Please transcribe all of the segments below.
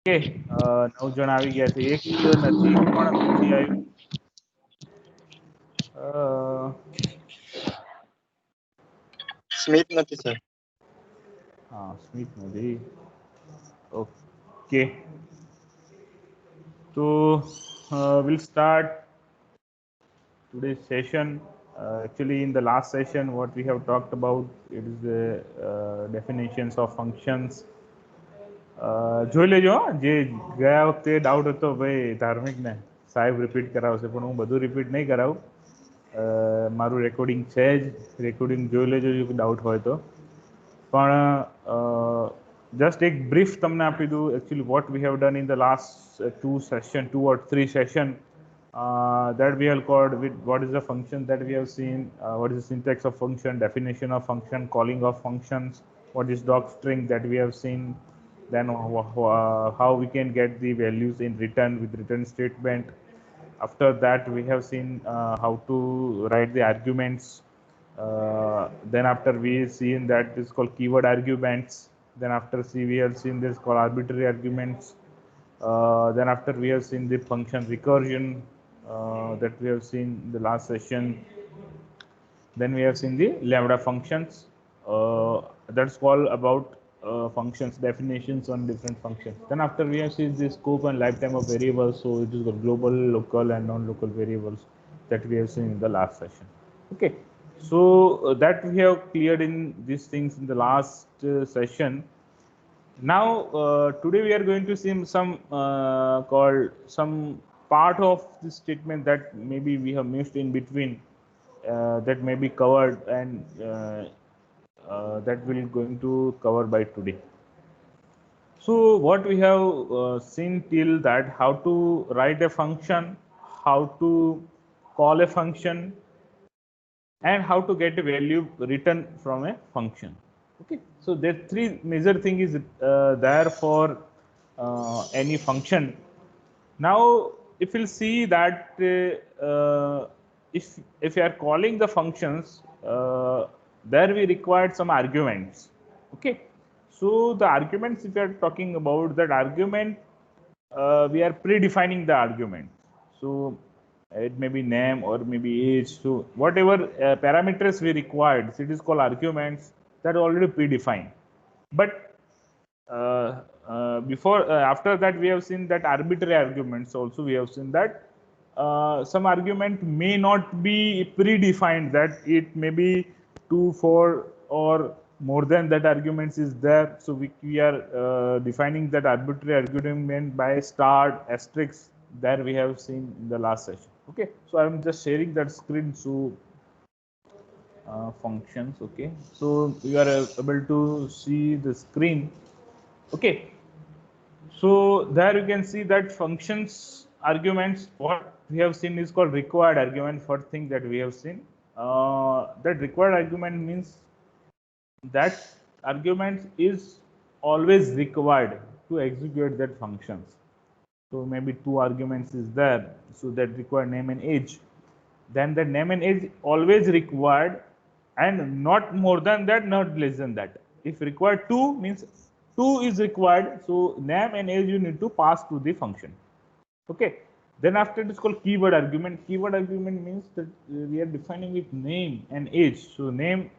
Okay 9 જણ આવી ગયા છે. એક નથી પણ નથી આવ્યું. સ્મિત નથી સર. હા સ્મિત નથી. Okay so we'll start today's session. Actually in the last session what we have talked about it is the definitions of functions. જોઈ લેજો જે ગયા વખતે ડાઉટ હતો ભાઈ ધાર્મિકને સાહેબ રિપીટ કરાવશે પણ હું બધું રિપીટ નહીં કરાવું. મારું રેકોર્ડિંગ છે જ, રેકોર્ડિંગ જોઈ લેજો જો ડાઉટ હોય તો. પણ જસ્ટ એક બ્રીફ તમને આપી દઉં actually what we have done in the last 2 session 2 or 3 session that we have called with what is the function that we have seen, what is the syntax of function, definition of function, calling of functions, what is docstring that we have seen, then how we can get the values in return with return statement. After that we have seen how to write the arguments. Then after we seen that is called keyword arguments. Then after we have seen this called arbitrary arguments. Then after we have seen the function recursion that we have seen in the last session. Then we have seen the lambda functions. That's all about functions, definitions on different functions. Then after we have seen the scope and lifetime of variables. So it is the global, local and non-local variables that we have seen in the last session. Okay, so that we have cleared in these things in the last session. Now today we are going to see some called some part of this statement that maybe we have missed in between, that may be covered and that we're going to cover by today. So what we have seen till that, how to write a function, how to call a function, and how to get a value written from a function. Okay, so there are three major things is there for any function. Now if you'll see that if you are calling the functions, there we required some arguments. Okay, so the arguments, if you are talking about that argument, we are predefining the argument. So it may be name or maybe age. So whatever parameters we required, so it is called arguments that are already predefined. But before after that we have seen that arbitrary arguments also. We have seen that some argument may not be predefined, that it may be 2, 4 or more than that arguments is there. So we are defining that arbitrary argument by start asterisk, there we have seen in the last session. Okay, so I'm just sharing that screen. So functions. Okay, so you are able to see the screen. Okay, so there you can see that functions arguments, what we have seen is called required argument. First thing that we have seen, that required argument means that argument is always required to execute that functions. So maybe 2 arguments is there, so that require name and age. Then the name and age always required, and not more than that, not less than that. If required 2 means 2 is required, so name and age you need to pass to the function. Okay, then after it is called keyword argument. Keyword argument means that we are defining with name and age. So name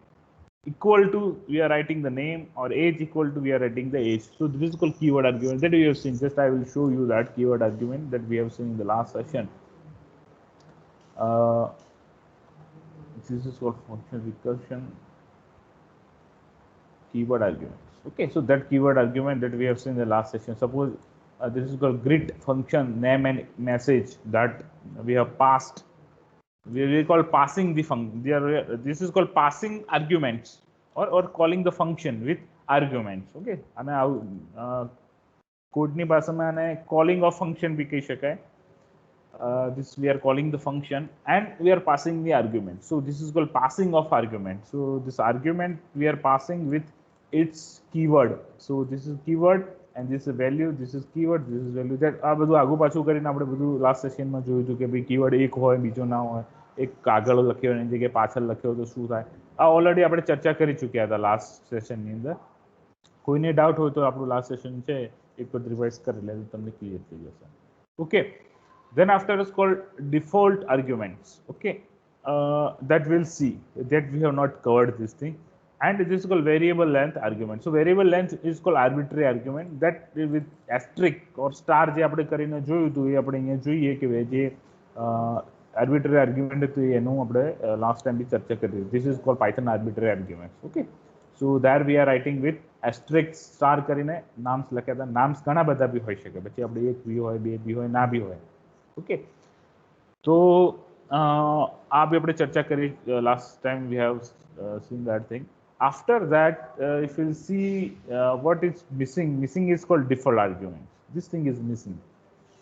equal to we are writing the name, or age equal to we are writing the age. So this is called keyword argument that we have seen. Just I will show you that keyword argument that we have seen in the last session. This is called function recursion keyword arguments. Okay, so that keyword argument that we have seen in the last session. Suppose this is called grid function, name and message, that we have passed. We call passing the function. This is called passing arguments, or calling the function with arguments. Okay, અને કોડની ભાષામાં આને calling of function બી કહી શકાય. This we are calling the function and we are passing the argument. So this is called passing of argument. So this argument we are passing with its keyword. So this is keyword and this is value, this is keyword, this is value. That આ બધું આગુ પાછું કરીને આપણે બધું last સેશનમાં જોયું હતું કે ભાઈ કીવર્ડ એક હોય બીજો ના હોય, એક કાગળ લખ્યો એની જગ્યાએ પાછળ લખ્યો તો શું થાય. આ ઓલરેડી આપણે ચર્ચા કરી ચૂક્યા હતા લાસ્ટ સેશનની અંદર. કોઈને ડાઉટ હોય તો આપણું લાસ્ટ સેશન છે એક વખત રિવાઇઝ કરી લે તો તમને ક્લિયર થઈ જશે. Okay, then after is called default arguments. Okay, that we'll see that we have not covered this thing. And this is called variable length argument. So variable length is called arbitrary argument that with asterisk or star જે આપણે કરીને જોયું હતું એ આપણે અહીંયા જોઈએ કે જે arbitrary argument હતું એનું આપણે last time બી ચર્ચા કરી. This is called Python arbitrary arguments. Okay, so there we are writing with asterisk star કરીને નામ્સ લખ્યા હતા. નામ્સ ઘણા બધા બી હોઈ શકે, પછી આપણે એક બી હોય, બે બી હોય, ના બી હોય. ઓકે, તો આ બી આપણે ચર્ચા કરી last time. We have seen that thing. After that, if you see what is missing is called default argument. This thing is missing.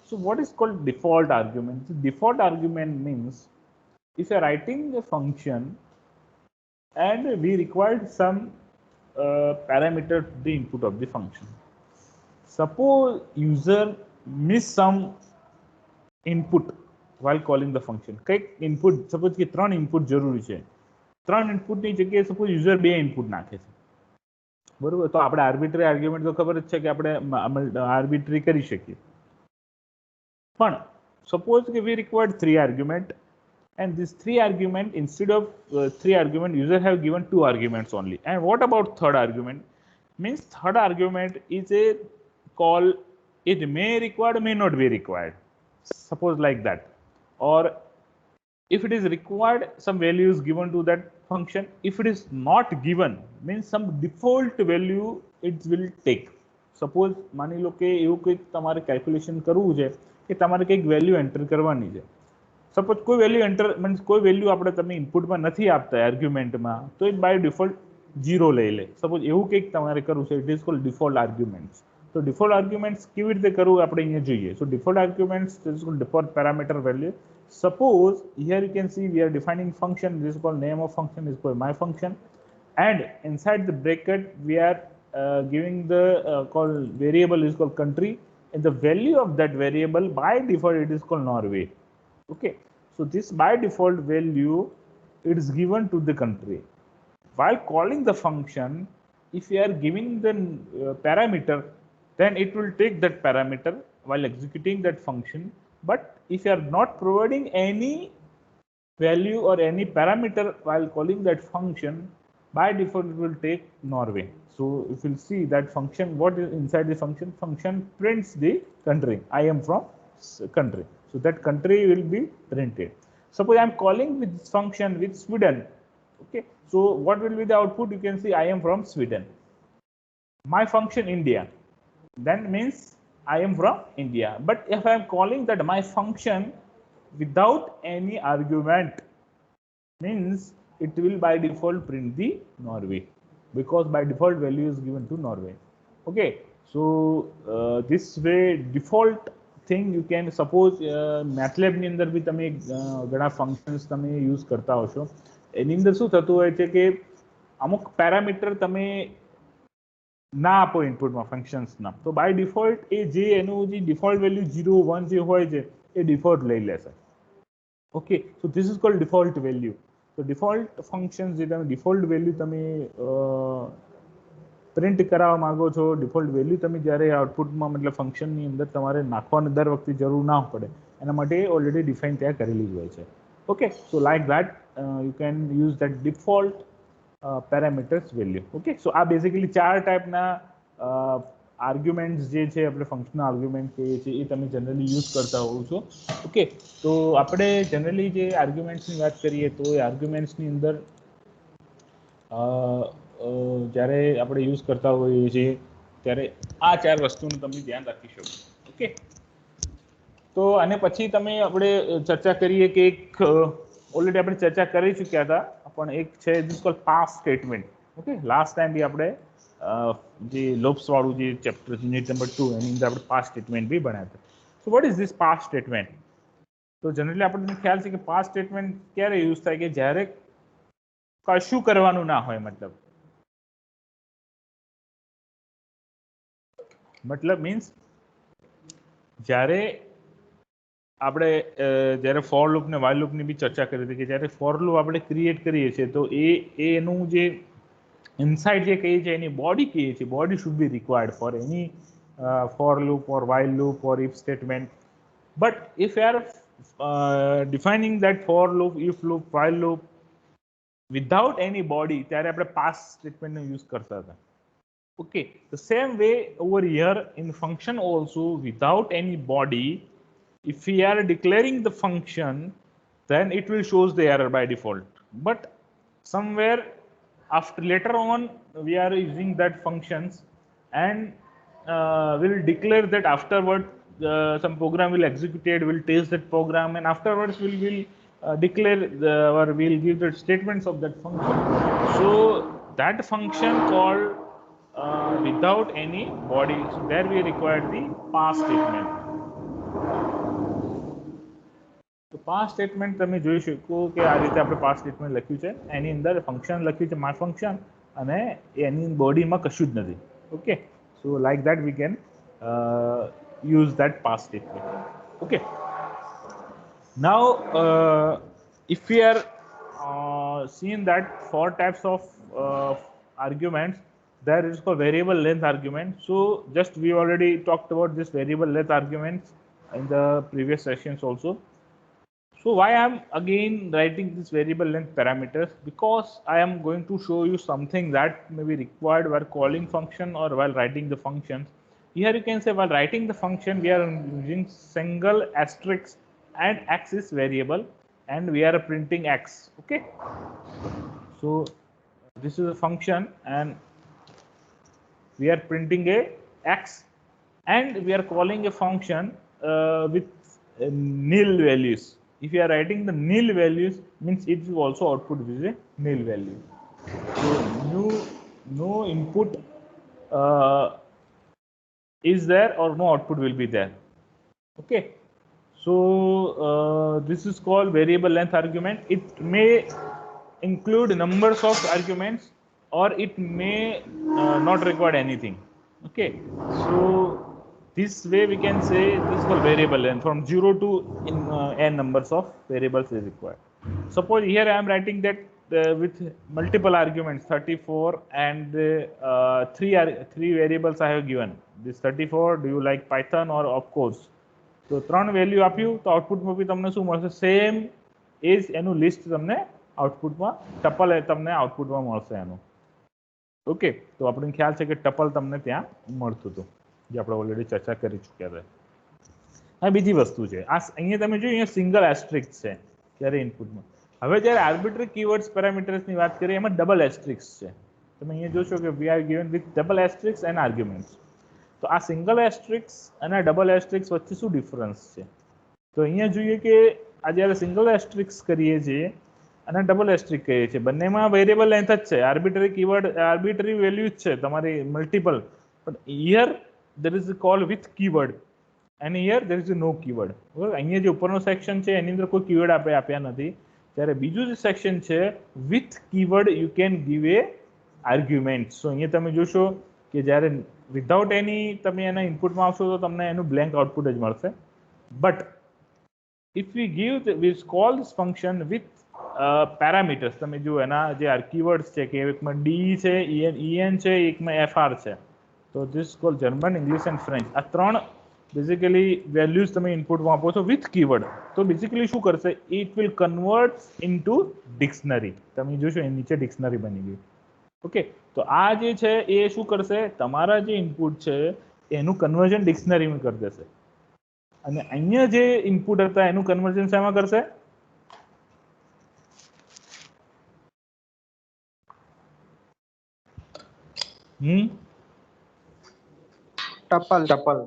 So what is called default argument? The default argument means if you are writing a function and we required some parameter to the input of the function. Suppose user miss some input while calling the function. કંઈક input, suppose કે 3 input જરૂરી છે, 3 ઇનપુટની જગ્યાએ suppose user 2 input નાખે છે, બરોબર? તો આપણે આર્બિટ્રરી આર્ગ્યુમેન્ટ તો ખબર જ છે કે આપણે આર્બિટ્રરી કરી શકીએ. પણ સપોઝ કે વી required 3 argument and these 3 argument, instead of 3 argument, user have given 2 arguments only. And what about third argument? Means third argument is a call, it may required, may not be required, suppose like that. Or if it is required, some value is given to that function. If it is not given, means some default value it will take. Suppose માની લો કે એવું કંઈક તમારે calculation કરવું છે કે તમારે કંઈક વેલ્યુ એન્ટર કરવાની છે. સપોઝ કોઈ વેલ્યુ એન્ટર મીન્સ કોઈ વેલ્યુ આપણે તમે ઇનપુટમાં નથી આપતા આર્ગ્યુમેન્ટમાં, તો એ બાય ડિફોલ્ટ 0 લઈ લે. સપોઝ એવું કંઈક તમારે કરવું છે, it is called default arguments. તો ડિફોલ્ટ આર્ગ્યુમેન્ટ્સ કેવી રીતે કરવું આપણે અહીંયા જોઈએ. So default arguments is called default parameter value. Suppose here you can see we are defining function. This is called name of function, is called my function, and inside the bracket we are giving the called variable is called country, and the value of that variable by default it is called Norway. Okay, so this by default value it is given to the country. While calling the function, if you are giving the parameter, then it will take that parameter while executing that function. But if you are not providing any value or any parameter while calling that function, by default it will take Norway. So if you see that function, what is inside the function? Function prints the country. I am from country. So that country will be printed. Suppose I am calling with this function with Sweden. Okay. So what will be the output? You can see I am from Sweden. My function India. Then means I am from India. But if I am calling that my function without any argument, means it will by default print the Norway, because by default value is given to Norway. Okay, so this way default thing you can suppose MATLAB ની અંદર બી તમે ઘણા functions તમે use કરતા હશો. એની અંદર શું થતું હોય છે કે અમુક પેરામીટર તમે ના આપો ઇનપુટમાં ફંક્શન્સના, તો બાય ડિફોલ્ટ એ જે એનું જે ડિફોલ્ટ વેલ્યુ 0, 1 જે હોય છે એ ડિફોલ્ટ લઈ લેશે. Okay, so this is called default value. તો ડિફોલ્ટ ફંક્શન્સ જે તમે ડિફોલ્ટ વેલ્યુ તમે પ્રિન્ટ કરાવવા માંગો છો, ડિફોલ્ટ વેલ્યુ તમે જ્યારે આઉટપુટમાં મતલબ ફંક્શનની અંદર તમારે નાખવાની દર વખતે જરૂર ના પડે, એના માટે ઓલરેડી ડિફાઇન ત્યાં કરેલી જ હોય છે. Okay, so like that you can use that default parameters value. Okay, so આ બેઝિકલી 4 ટાઈપના આર્ગ્યુમેન્ટ્સ જે છે આપણે ફંક્શનલ આર્ગ્યુમેન્ટ કહીએ છીએ એ તમે જનરલી યુઝ કરતા હોવ છો. ઓકે, તો આપણે જનરલી જે આર્ગ્યુમેન્ટ્સની વાત કરીએ તો એ આર્ગ્યુમેન્ટ્સની અંદર જ્યારે આપણે યુઝ કરતા હોઈએ છીએ ત્યારે આ 4 વસ્તુનું તમે ધ્યાન રાખી શકો. ઓકે, તો આને પછી તમે આપણે ચર્ચા કરીએ કે એક ઓલરેડી આપણે ચર્ચા કરી ચૂક્યા હતા, પણ એક છે this called pass statement. Okay, last time બી આપણે જે લોપ્સ વાળું જે ચેપ્ટર યુનિટ નંબર 2 એની અંદર આપણે પાસ સ્ટેટમેન્ટ બી ભણ્યા હતા. So what is this pass statement? તો જનરલી આપણને ખ્યાલ છે કે પાસ સ્ટેટમેન્ટ ક્યારે યુઝ થાય કે જ્યારે કશું કરવાનું ના હોય, મતલબ મીન્સ જ્યારે આપણે જ્યારે ફોર લૂપ ને વાઇલ લૂપની બી ચર્ચા કરી હતી કે જ્યારે ફોર લૂપ આપણે ક્રિએટ કરીએ છીએ તો એનું જે inside જે કહીએ છીએ એની બોડી કહીએ છીએ, body should be required for any for loop or while loop or if statement. But if you are defining that for loop, if loop, while loop without any body, ત્યારે આપણે past statement નો use કરતા હતા. Okay, the same way over here in function also, without any body, if we are declaring the function, then it will shows the error by default. But somewhere after later on we are using that functions, and we'll declare that afterward some program will execute it, will test that program, and afterwards we will declare or we'll give the statements of that function. So that function called without any body, so there we require the pass statement. તો pass statement તમે જોઈ શકો કે આ રીતે આપણે pass statement લખ્યું છે, એની અંદર ફંક્શન લખ્યું છે માય ફંક્શન, અને એની બોડીમાં કશું જ નથી. Okay, so like that we can use that pass statement. Okay, now if we are seeing that 4 types of arguments, there is called variable length argument. So just we already talked about this variable length arguments in the previous sessions also. So why I am again writing this variable length parameters? Because I am going to show you something that may be required while calling function or while writing the functions. Here you can say while writing the function we are using single asterisk and x is variable and we are printing x. Okay, so this is a function and we are printing a x, and we are calling a function with nil values. If you are writing the nil values, means it will also output with a nil value. So no input is there or no output will be there. Okay, so this is called variable length argument. It may include numbers of arguments or it may not require anything. Okay, so this way we can say this is called variable length. From 0 to n numbers of variables is required. Suppose here I am writing that with multiple arguments 34 and 3 variables I have given. This 34, do you like Python or of course? So 3 value આપ્યું તો આઉટપુટમાં બી તમને શું મળશે? Same એજ એનું list તમને આઉટપુટમાં ટપલ તમને આઉટપુટમાં મળશે એનું. ઓકે, તો આપણને ખ્યાલ છે કે ટપલ તમને ત્યાં મળતું હતું, જે આપણે ઓલરેડી ચર્ચા કરી ચૂક્યા હતા. આ બીજી વસ્તુ છે, આ અહીંયા તમે જોયું અહીંયા સિંગલ એસ્ટ્રિક્સ છે ત્યારે ઇનપુટમાં. હવે જ્યારે આર્બિટ્રરી કીવર્ડ્સ પેરામીટર્સની વાત કરીએ એમાં ડબલ એસ્ટ્રિક્સ છે. તમે અહીંયા જોશો કે we are given with double asterisks and arguments. તો આ સિંગલ એસ્ટ્રિક્સ અને ડબલ એસ્ટ્રિક્સ વચ્ચે શું ડિફરન્સ છે? તો અહીંયા જોઈએ કે આ જ્યારે સિંગલ એસ્ટ્રિક્સ કરીએ છીએ અને ડબલ એસ્ટ્રિક કહીએ છીએ, બંનેમાં વેરિયેબલ લેન્થ જ છે, આર્બિટરી કીવર્ડ આર્બિટરી વેલ્યુ જ છે તમારી multiple. But here there is a call with keyword and here there is a no keyword. બરાબર, અહીંયા જે ઉપરનો સેક્શન છે એની અંદર કોઈ કીવર્ડ આપણે આપ્યા નથી, ત્યારે બીજું જે સેક્શન છે with keyword you can give a argument. સો અહીંયા તમે જોશો કે જ્યારે વિધાઉટ એની તમે એના ઇનપુટમાં આવશો તો તમને એનું બ્લેન્ક આઉટપુટ જ મળશે. But if we give we call this function with parameters, તમે જુઓ એના જે કીવર્ડ્સ છે કે એકમાં ડી છે, en છે, એકમાં fr છે. તો this is called German, English and French. આ 3 બેઝિકલી વેલ્યુઝ તમે ઇનપુટમાં આપો છો વિથ કીવર્ડ. તો બેઝિકલી શું કરશે? It will convert into dictionary. તમે જોશો એ નીચે ડિક્શનરી બની ગઈ. ઓકે, તો આ જે છે એ શું કરશે? તમારા જે ઇનપુટ છે એનું કન્વર્ઝન ડિક્શનરીમાં કરી દેશે, અને અહીંયા જે ઇનપુટ હતા એનું કન્વર્ઝન શેમાં કરશે? ટપલ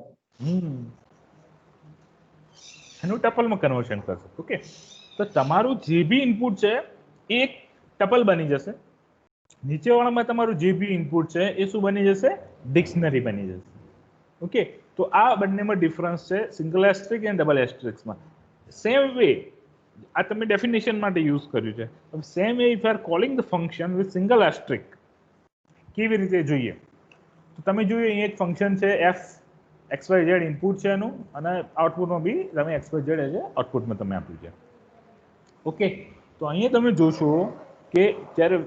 એનું ટપલમાં કન્વર્શન કરશે. ઓકે, તો તમારું જે બી ઇનપુટ છે એ એક ટપલ બની જશે, નીચેવાળામાં તમારું જે બી ઇનપુટ છે એ શું બની જશે? ડિક્શનરી બની જશે. ઓકે, તો આ બંનેમાં ડિફરન્સ છે સિંગલ એસ્ટ્રિક એન્ડ ડબલ એસ્ટ્રિક્સમાં. સેમ વે આ તમે ડેફિનેશન માટે યુઝ કર્યું છે. Same way if are calling the function with single asterisk કેવી રીતે જોઈએ? તો તમે જોયું અહીંયા એક ફંક્શન છે f(xyz) ઇનપુટ છે એનું, અને આઉટપુટમાં બી તમે xyz એઝ આઉટપુટમાં તમે આપ્યું છે. ઓકે, તો અહીંયા તમે જોશો કે જ્યારે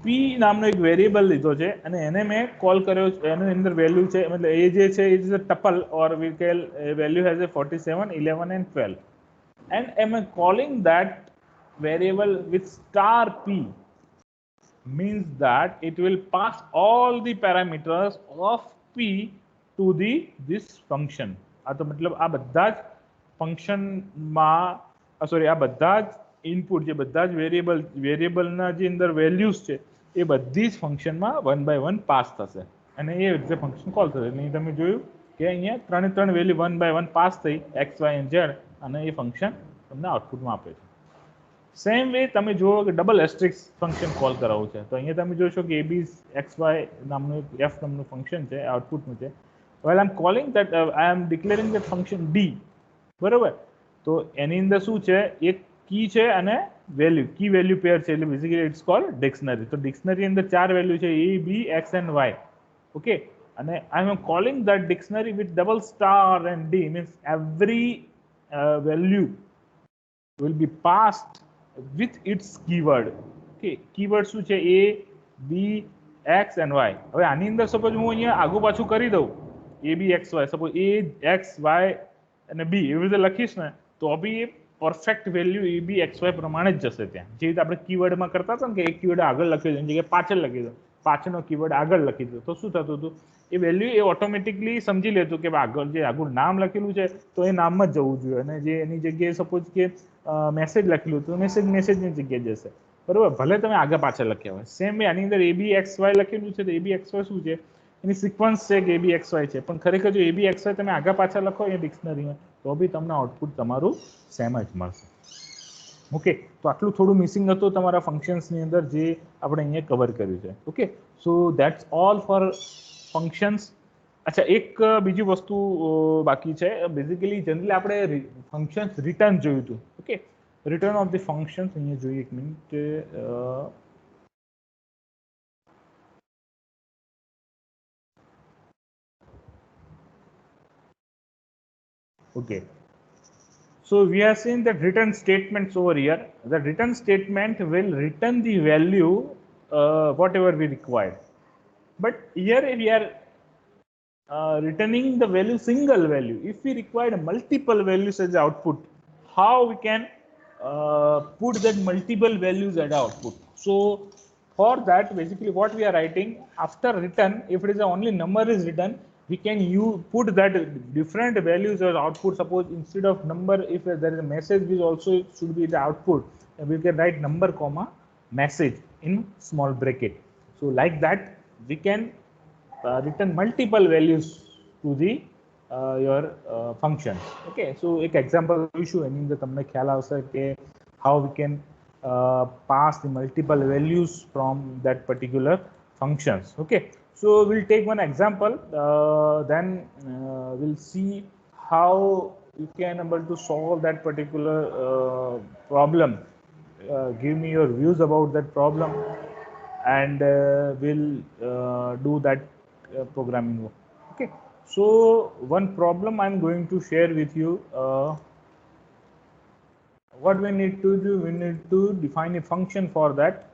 p નામનો એક વેરિયેબલ લીધો છે અને એને મેં કોલ કર્યો છે, એની અંદર વેલ્યુ છે, મતલબ એ જે છે it is a tuple or we call value has a 47, 11 and 12, and am I calling that variable with star p means that it will pass all the parameters of p to the this function. આ તો મતલબ આ બધા જ ફંક્શનમાં sorry આ બધા જ ઇનપુટ જે બધા જ વેરિયેબલના જે અંદર વેલ્યુઝ છે એ બધી જ ફંક્શનમાં 1 by 1 પાસ થશે અને એ રીતે ફંક્શન કોલ થશે. એટલે તમે જોયું કે અહીંયા ત્રણે વેલ્યુ 1 by 1 પાસ થઈ x, y and z અને એ ફંક્શન તમને આઉટપુટમાં આપે છે. સેમ વે તમે જુઓ કે ડબલ એસ્ટ્રિક્સ ફંક્શન કોલ કરાવવું છે તો અહીંયા તમે જોશો કે ab xy નામનું f નામનું ફંક્શન છે આઉટપુટનું છે. while I'm calling that I am declaring that function d, બરોબર, તો એની અંદર શું છે એક કી છે અને વેલ્યુ કી વેલ્યુ પેર છે એટલે બેઝિકલી ઇટ્સ કોલ્ડ ડિક્શનરી. તો ડિક્શનરી અંદર ચાર વેલ્યુ છે a b x and y. Okay, અને I am calling that dictionary with double star and d means every value will be passed with its keyword. Okay, keyword શું છે a b x and y. હવે આની અંદર suppose હું અહીંયા આગુ પાછું કરી દઉં a b x y, suppose a x y અને b એવી રીતે લખીશ ને તો બી એ પરફેક્ટ વેલ્યુ એ બી એક્સ વાય પ્રમાણે જ જશે ત્યાં. જે રીતે આપણે કીવર્ડમાં કરતા હતા ને કે એક કીવર્ડ આગળ લખી દો એની જગ્યાએ પાછળ લખી દો, પાછળનો કીવર્ડ આગળ લખી દો તો શું થતું હતું એ વેલ્યુ એ ઓટોમેટિકલી સમજી લેતું કે આગળ જે આગળ નામ લખેલું છે તો એ નામમાં જ જવું જોઈએ અને જે એની જગ્યાએ સપોઝ કે મેસેજ લખેલું તો મેસેજની જગ્યાએ જશે. બરોબર, ભલે તમે આગળ પાછળ લખ્યા હોય. સેમ વે આની અંદર એ બી એક્સ વાય લખેલું છે તો એ બી એક્સ વાય શું છે એની સિક્વન્સ છે કે એ બી એક્સ વાય છે, પણ ખરેખર જો એ બી એક્સ વાય તમે આગળ પાછળ લખો એ ડિક્શનરીમાં તો બી તમને આઉટપુટ તમારું સેમ જ મળશે. ઓકે, તો આટલું થોડું મિસિંગ હતું તમારા ફંક્શન્સની અંદર જે આપણે અહીંયા કવર કર્યું છે. Okay, so that's all for functions. અચ્છા, એક બીજી વસ્તુ બાકી છે. બેઝિકલી જનરલી આપણે ફંક્શન્સ રિટર્ન જોયું હતું. Okay, return of the functions અહીંયા જોઈએ એક minute. Okay, so we have seen that return statements over here. The return statement will return the value whatever we require. But here we are returning the value single value. If we require multiple values as output, how we can put that multiple values as output? So for that, basically what we are writing after return, if it is only number is written, we can put that different values as output. Suppose instead of number, if there is a message which also should be the output, we can write number comma message in small bracket. So like that we can return multiple values to the your function. Okay, so એક example જોઈશું એની અંદર તમને ખ્યાલ આવશે કે how we can pass the multiple values from that particular functions. Okay, so we'll take one example, then we'll see how you can able to solve that particular problem. Give me your views about that problem and we'll do that programming work. Okay, so one problem I'm going to share with you. What we need to do, we need to define a function for that.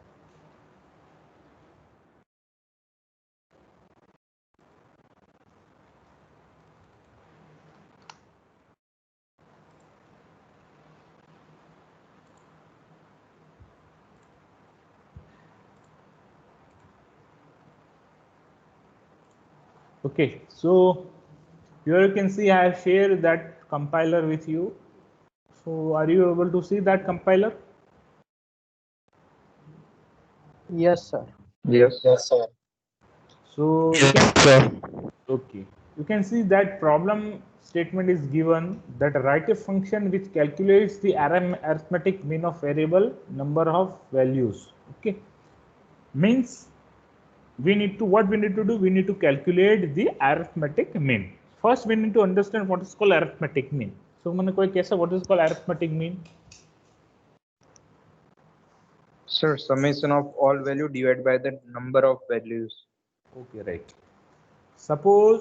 Okay, so here you can see I have shared that compiler with you. So are you able to see that compiler? Yes, sir. Yes, sir. So okay, you can see that problem statement is given that write a function which calculates the arithmetic mean of variable number of values. Okay, means we need to, what we need to do, we need to calculate the arithmetic mean. First we need to understand what is called arithmetic mean. So મને કોઈ કહેશે what is called arithmetic mean? Sir, summation of all value divided by the number of values. Okay, right. Suppose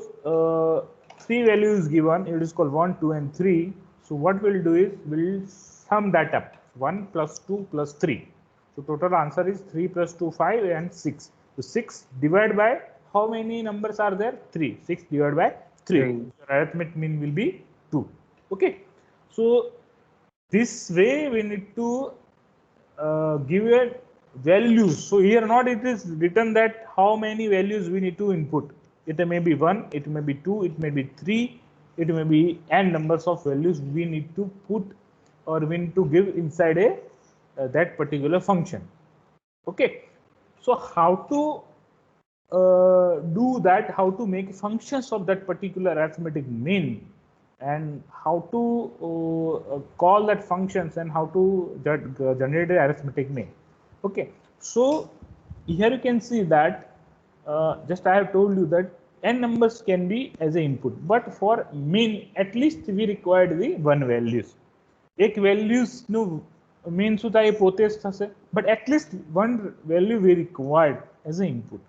three values given, it is called 1, 2 and 3. So what we'll do is we'll sum that up, 1 plus 2 plus 3. So total answer is 3 plus 2, 5 and 6. So 6 divided by how many numbers are there? 3. 6 divided by 3. Three. Arithmetic mean will be 2. Okay. So this way we need to give a values. So here not it is written that how many values we need to input. It may be 1, it may be 2, it may be 3, it may be n numbers of values we need to put or we need to give inside a that particular function. Okay, so how to do that, how to make functions of that particular arithmetic mean, and how to call that functions and how to generate an arithmetic mean. Okay, so here you can see that just I have told you that n numbers can be as a input, but for mean at least we required the one values. એક values નું mean શું થાય એ પોતે જ થશે, but at least one value we required as an input.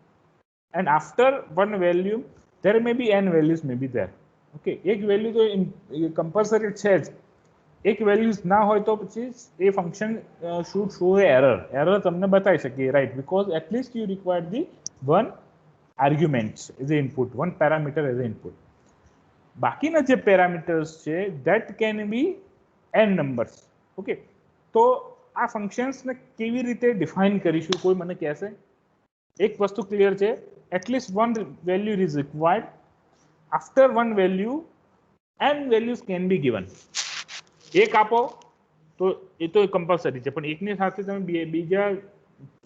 And after one value there may be n values may be there. Okay, એક value તો compulsory છે જ. એક values ના હોય તો પછી એ function should show error તમને બતાવી શકીએ, right? Because at least you required the one arguments as an input, one parameter as an input. બાકીના જે parameters છે that can be n numbers. Okay, તો આ ફંક્શન્સ ને કેવી રીતે ડિફાઇન કરીશું કોઈ મને કહેશે? એક વસ્તુ ક્લિયર છે, at least one value is required. After one value n values can be given. એક આપો તો એ તો કમ્પલસરી છે, પણ એકની સાથે તમે બીજા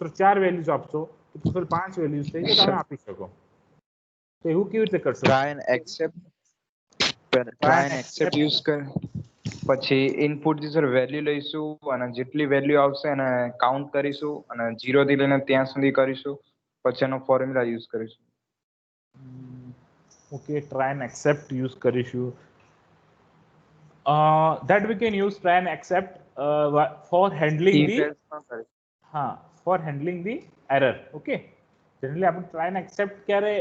4 વેલ્યુઝ આપશો તો ટોટલ 5 વેલ્યુઝ થઈ તો તમે આપી શકો. તો એવું કેવી રીતે કરશો? ટ્રાય એન્ડ એક્સેપ્ટ યુઝ કર, પછી ઇનપુટ થી સર વેલ્યુ લઈશું અને જેટલી વેલ્યુ આવશે એને કાઉન્ટ કરીશું અને 0 થી લઈને ત્યાં સુધી કરીશું, પછી એનો ફોર્મ્યુલા યુઝ કરીશું. Okay, try and accept use કરીશું. that we can use try and accept for handling for handling the error. Okay, generally આપણે try and accept ક્યારે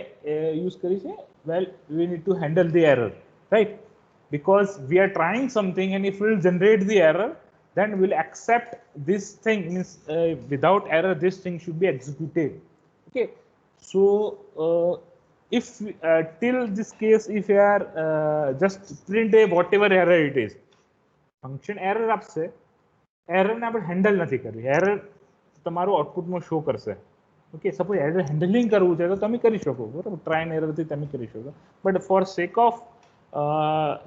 use કરી છે? Well, we need to handle the error, right? Because we are trying something and if we will generate the error, then we'll accept this thing, means without error this thing should be executed. Okay, so if till this case if you are just print a whatever error it is, function error આપશે, error ને આપણે handle નથી કરવી, error તમારું આઉટપુટમાં show કરશે. Okay, suppose error handling કરવું છે તો તમે કરી શકો, બરાબર? ટ્રાય એન્ડ એરરથી તમે કરી શકો, but for sake of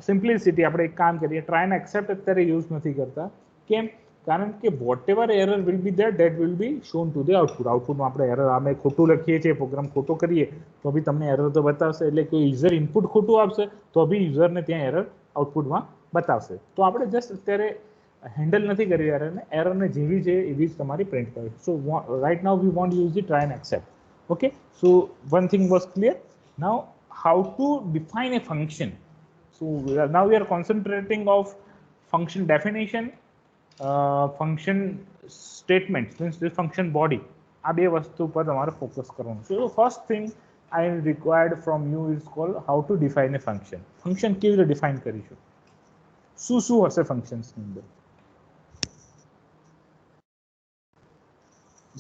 simplicity આપણે એક કામ કરીએ, ટ્રાય એન્ડ એક્સેપ્ટ અત્યારે યુઝ નથી કરતા. કેમ? કારણ કે whatever error will be there that will be shown to the output. આઉટપુટમાં આપણે એરર અમે ખોટું લખીએ છીએ, પ્રોગ્રામ ખોટો કરીએ તો બી તમને એરર તો બતાવશે, એટલે કોઈ યુઝર ઇનપુટ ખોટું આપશે તો બી યુઝરને ત્યાં એરર આઉટપુટમાં બતાવશે. તો આપણે જસ્ટ અત્યારે હેન્ડલ નથી કરવી એરરને, એરરને જેવી છે એવી જ તમારી પ્રિન્ટ કરવી. So right now we want use the try and except. Okay, so one thing was clear. Now how to define a function? So now we are concentrating of function definition, function statements, means the function body. આ બે વસ્તુ પર તમારે focus કરવાનું છે. So first thing I required from you is called how to define a function. Function કેવી રીતે define કરીશું? શું હશે functions ની અંદર?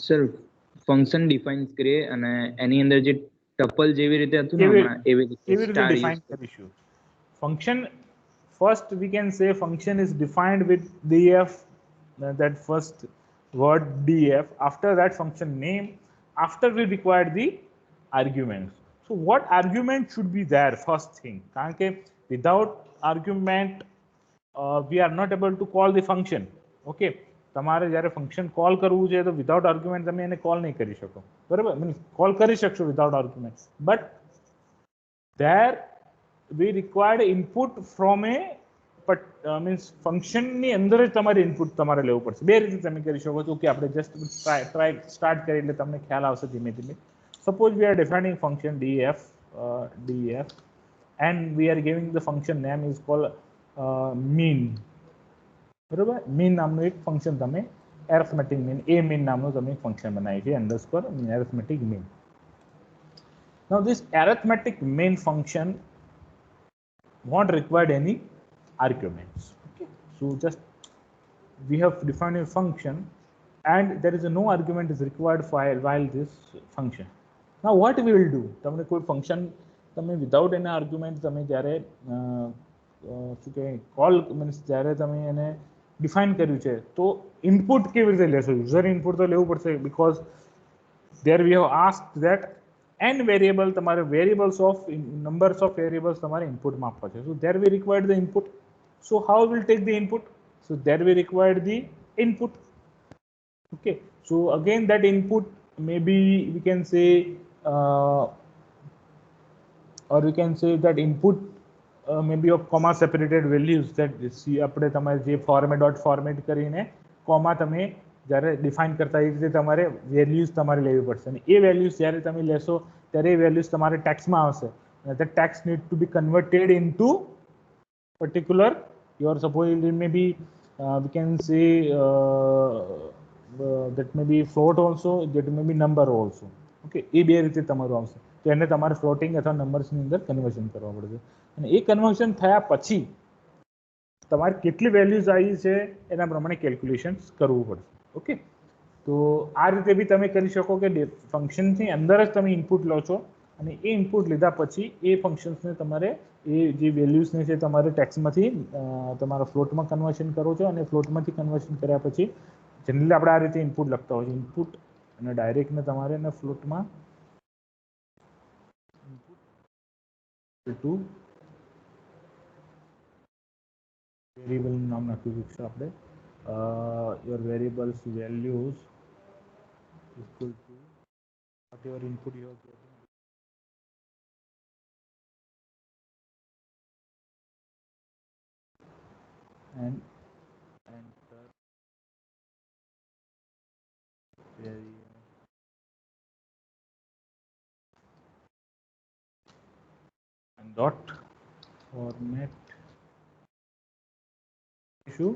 સર ફંક્શન ડિફાઇન કરીએ અને એની અંદર જે ટપલ જેવી રીતે હતું ને હમણાં એવી રીતે સ્ટાર ડિફાઇન કરીશું. Function, first we can say function is defined with df, that first word df. After that function name, after we require the arguments. So what argument should be there? First thing, કારણ કે without argument we are not able to call the function. Okay, તમારે જ્યારે function call કરવું છે તો without argument તમે એને call નહીં કરી શકો, બરાબર? મીન્સ કોલ કરી શકશો without argument, but there V start input from A means ફંક્શનની અંદર જ તમારે ઇનપુટ તમારે લેવું પડશે. બે રીતે તમે કરી શકો છો કે આપણે જસ્ટ ટ્રાય સ્ટાર્ટ કરી એટલે તમને ખ્યાલ આવશે ધીમે ધીમે. Suppose we are defining function df and we are giving the function name is called mean. બરોબર? મીન નામનું એક ફંક્શન તમે એરિથમેટિક મીન, એ મીન નામનું તમે એક ફંક્શન બનાવી છે underscore arithmetic mean. Now this arithmetic main function won't require any arguments. Okay, so just we have defined a function and there is no argument is required while this function. Now what we will do, તમને કોઈ function તમે without any argument તમે જ્યારે શું કહેવાય call means જ્યારે તમે એને ડિફાઇન કર્યું છે તો ઇનપુટ કેવી રીતે લેશો? યુઝર ઇનપુટ તો લેવું પડશે, because there we have asked that n variable તમારે variables of numbers of variables તમારે input માં આપવા છે. So there we required the input. So how will take the input? So there we required the input. Okay, so again that input maybe we can say or we can say that input maybe of comma separated values, that see આપણે તમારે જે format dot format કરીને comma તમે જ્યારે define કરતા એ રીતે તમારે values તમારે લેવી પડશે, અને એ વેલ્યુઝ જ્યારે તમે લેશો ત્યારે એ વેલ્યુઝ તમારે ટેક્સમાં આવશે, અને that tax need to be converted into particular your suppose it may be we can say that may be float also, that may be number also. Okay, એ બે રીતે તમારું આવશે, તો એને તમારે ફ્લોટિંગ અથવા નંબર્સની અંદર કન્વર્ઝન કરવા પડશે, અને એ કન્વર્ઝન થયા પછી તમારે કેટલી વેલ્યુઝ આવી છે એના પ્રમાણે કેલ્ક્યુલેશન્સ કરવું પડશે. ઓકે, તો આ રીતે બી તમે કરી શકો કે ફંક્શનની અંદર જ તમે ઇનપુટ લો છો, અને એ ઇનપુટ લીધા પછી એ ફંક્શન્સને તમારે એ જે વેલ્યુઝને છે તમારે ટેક્સમાંથી તમારા ફ્લોટમાં કન્વર્શન કરો છો, અને ફ્લોટમાંથી કન્વર્શન કર્યા પછી જનરલી આપણે આ રીતે ઇનપુટ લખતા હોય છે, ઇનપુટ અને ડાયરેક્ટને તમારે એને ફ્લોટમાં ટુ વેરિયેબલનું નામ નાખ્યું છે આપણે, your variables values equal to whatever input you are getting. And enter and dot format issue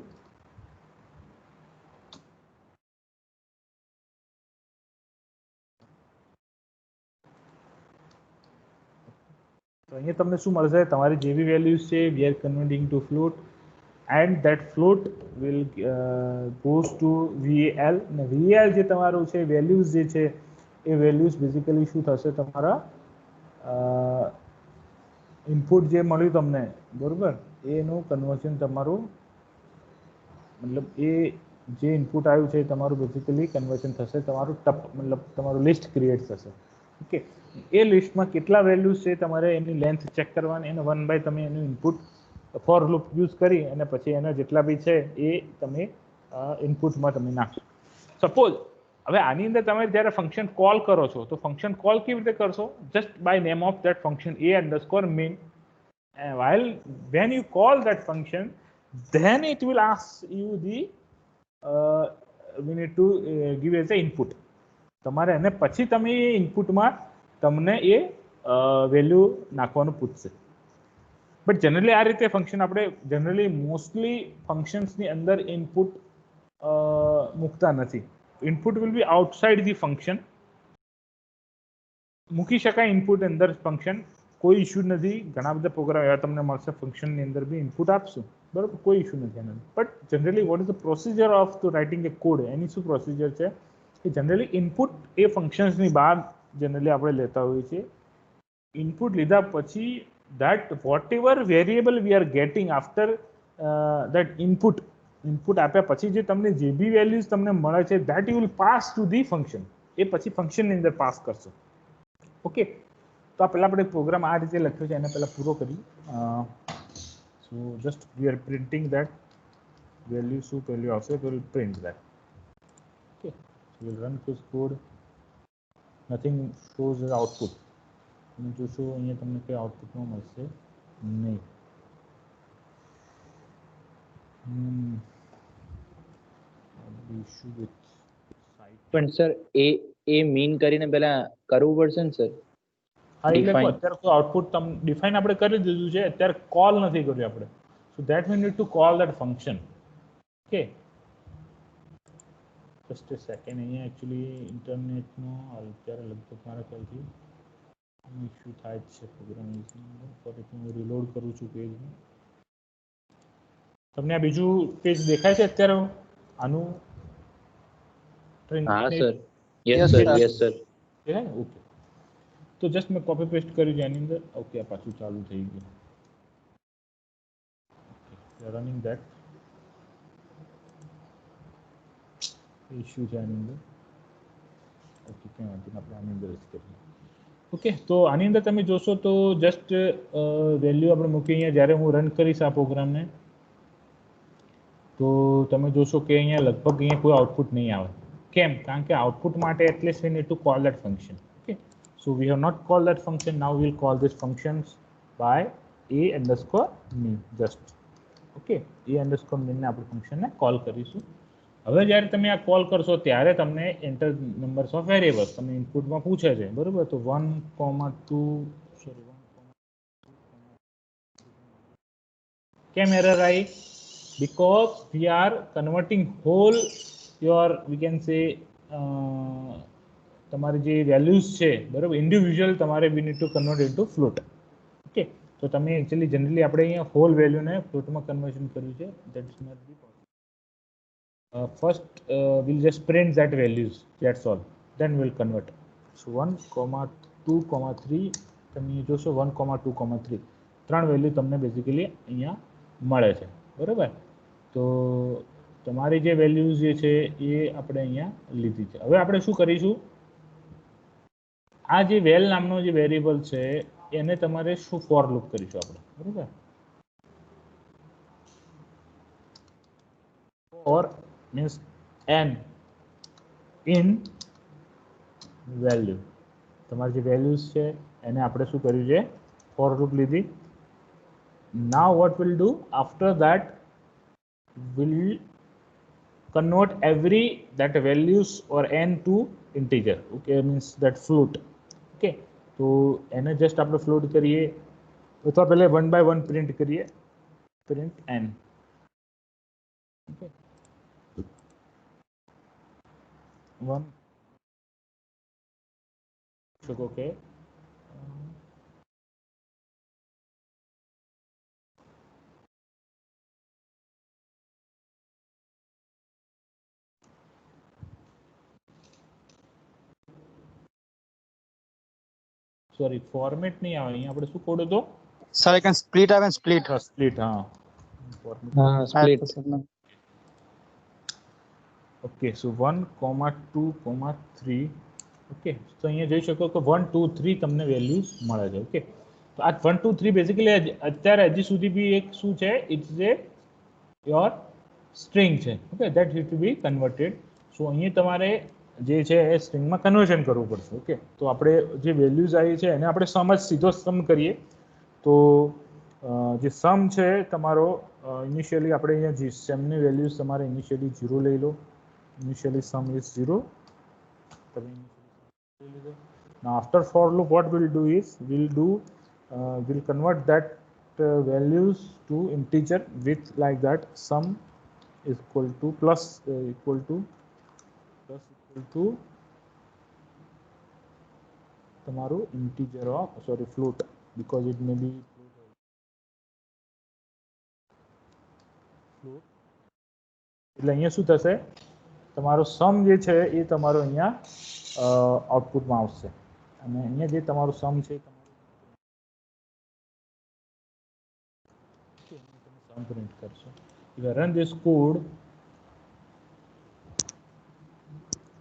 તો અહીંયા તમને શું મળશે? તમારી જે બી વેલ્યુઝ છે we are converting to float, and that float will goes to VAL, અને VAL જે તમારું છે વેલ્યુઝ જે છે એ વેલ્યુઝ બેઝિકલી શું થશે? તમારા ઇનપુટ જે મળ્યું તમને બરોબર એનું કન્વર્ઝન તમારું, મતલબ એ જે ઇનપુટ આવ્યું છે તમારું બેઝિકલી કન્વર્ઝન થશે, તમારું ટપ મતલબ તમારું લિસ્ટ ક્રિએટ થશે. ઓકે, એ લિસ્ટમાં કેટલા વેલ્યુઝ છે તમારે એની લેન્થ ચેક કરવાની, એને 1 બાય તમે એનું ઇનપુટ ફોર લૂપ યુઝ કરી અને પછી એના જેટલા બી છે એ તમે ઇનપુટમાં તમે નાખશો. સપોઝ હવે આની અંદર તમે જ્યારે ફંક્શન કોલ કરો છો તો ફંક્શન કોલ કેવી રીતે કરશો? Just by name of that function a_main, while when you call that function then it will ask you the we need to give as a input. તમારે એને પછી તમે એ ઇનપુટમાં તમને એ વેલ્યુ નાખવાનું પૂછશે. બટ જનરલી આ રીતે ફંક્શન આપણે જનરલી મોસ્ટલી ફંક્શન્સની અંદર ઇનપુટ મૂકતા નથી. Input will be outside the function, મૂકી શકાય ઇનપુટ અંદર ફંક્શન, કોઈ ઇશ્યુ નથી. ઘણા બધા પ્રોગ્રામ એવા તમને મળશે ફંક્શનની અંદર બી ઇનપુટ આપશું, બરાબર, કોઈ ઇશ્યુ નથી એના. But generally what is the procedure of to writing a code, એની શું પ્રોસિજર છે કે જનરલી ઇનપુટ એ ફંક્શન્સની બહાર જનરલી આપણે લેતા હોઈએ છીએ. ઇનપુટ લીધા પછી that whatever variable we are getting after that input આપ્યા પછી જે તમને જે બી વેલ્યુઝ તમને મળે છે that you will pass to the function, એ પછી ફંક્શનની અંદર પાસ કરશો. ઓકે, તો આ પહેલા આપણે પ્રોગ્રામ આ રીતે લખ્યો છે, એને પહેલા પૂરો કરી. સો just we are printing that value, શું વેલ્યુ આવશે તો will print that. Okay, so we'll run this code, nothing shows as output. તમે જોશો અહીંયા તમને કોઈ આઉટપુટમાં મળશે નહીં. પણ સર એ મીન કરીને પહેલા કરવું પડશે ને સર? હા, એટલે અત્યારે તો આઉટપુટ તમે ડિફાઇન આપણે કરી દીધું છે, અત્યારે કોલ નથી કર્યું આપણે. So that we need to call that function. Okay, just A second. અહીંયા એકચ્યુઅલી ઇન્ટરનેટનો અત્યારે લગભગ મારા ખ્યાલથી ઇશ્યુ થાય જ છે પ્રોગ્રામિંગની અંદર. ફરીથી હું રિલોડ કરું છું પેજને. તમને આ બીજું પેજ દેખાય છે અત્યારે આનું? हाँ sir, yes Yes, sir, sir. Yes sir. છે ઓકે. તો જસ્ટ મેં કોપી પેસ્ટ કર્યું છે એની અંદર. ઓકે, આ પાછું ચાલુ થઈ ગયું. રનિંગ ધેટ ઇશ્યુ છે આની અંદર. ઓકે, ક્યાં હતી આપણે આની અંદર જ કરીએ. ઓકે, તો આની અંદર તમે જોશો તો જસ્ટ વેલ્યુ આપણે મૂકી અહીંયા. જ્યારે હું રન કરીશ આ પ્રોગ્રામને તો તમે જોશો કે અહીંયા લગભગ અહીંયા કોઈ આઉટપુટ નહીં આવે. કેમ? કારણ કે આઉટપુટ માટે at least we need to call that function. Okay, so we have not call that function. Now we'll call this functions by a_min just. Okay, a_min ને આપણે ફંક્શનને કોલ કરીશું. હવે જ્યારે તમે આ કોલ કરશો ત્યારે તમને એન્ટર નંબર્સ ઓફ વેરિયેબલ્સ તમને ઇનપુટમાં પૂછે છે, બરોબર? તો 1,2 સોરી 1 કેમ એરર આવી? because we are converting whole your we can say તમારી જે વેલ્યુઝ છે, બરોબર, ઇન્ડિવિજ્યુઅલ તમારે we need to convert into float. Okay, તો તમે એકચ્યુઅલી જનરલી આપણે અહીંયા હોલ વેલ્યુને ફ્લોટમાં કન્વર્ઝન કર્યું છે. That's not be possible. First we'll just print that values, that's all, then we'll convert. So 1,2,3 તમે જોશો 1,2,3 ત્રણ વેલ્યુ તમને બેઝિકલી અહીંયા મળે છે, બરોબર? તો તમારી જે વેલ્યુઝ જે છે એ આપણે અહીંયા લીધી છે. હવે આપણે શું કરીશું, આ જે વેલ નામનો જે વેરિયેબલ છે એને તમારે શું ફોર લૂપ કરીશું આપણે, બરોબર? For means n in value. તમારી જે વેલ્યુઝ છે એને આપણે શું કર્યું છે, ફોર લૂપ લીધી. now what we'll do after that, we'll convert every that values or n to integer. Okay, means that float. Okay, તો એને જસ્ટ આપણે ફ્લોટ કરીએ અથવા પહેલા 1 by 1 પ્રિન્ટ કરીએ, પ્રિન્ટ n. Okay, 1 શકો કે સોરી ફોર્મેટ નહીં આવે અહીંયા, આપણે શું કોડ હતો? Sir, I can split up and split. Split. હા, ફોર્મેટ. હા, સ્પ્લિટ. ઓકે, સો 1,2,3. ઓકે, તો અહીંયા જોઈ શકો કે 1 2 3 તમને વેલ્યુઝ મળે છે. ઓકે, તો આ 1 2 3 બેઝિકલી અત્યારે હજી સુધી બી એક શું છે, ઇટ્સ એ યોર સ્ટ્રિંગ છે. Okay, that heat to be converted. સો અહીંયા તમારે જે છે એ સ્ટ્રિંગમાં કન્વર્ઝન કરવું પડશે. ઓકે, તો આપણે જે વેલ્યુઝ આવી છે એને આપણે સમ જ સીધો સમ કરીએ. તો જે સમ છે તમારો ઇનિશિયલી આપણે અહીંયા જે સમની વેલ્યુઝ તમારે ઇનિશિયલી 0 લઈ લો. initially sum is 0. Now after for loop what we'll do is we'll convert that values to integer with like that sum is equal to plus equal to તમારું integer of sorry float, because it may be float. એટલે અહીંયા શું થશે, તમારો સમ જે છે એ તમારો અહીંયા આઉટપુટમાં આવશે અને અહીંયા જે તમારું સમ છે સમ પ્રિન્ટ કરશો. If I run this code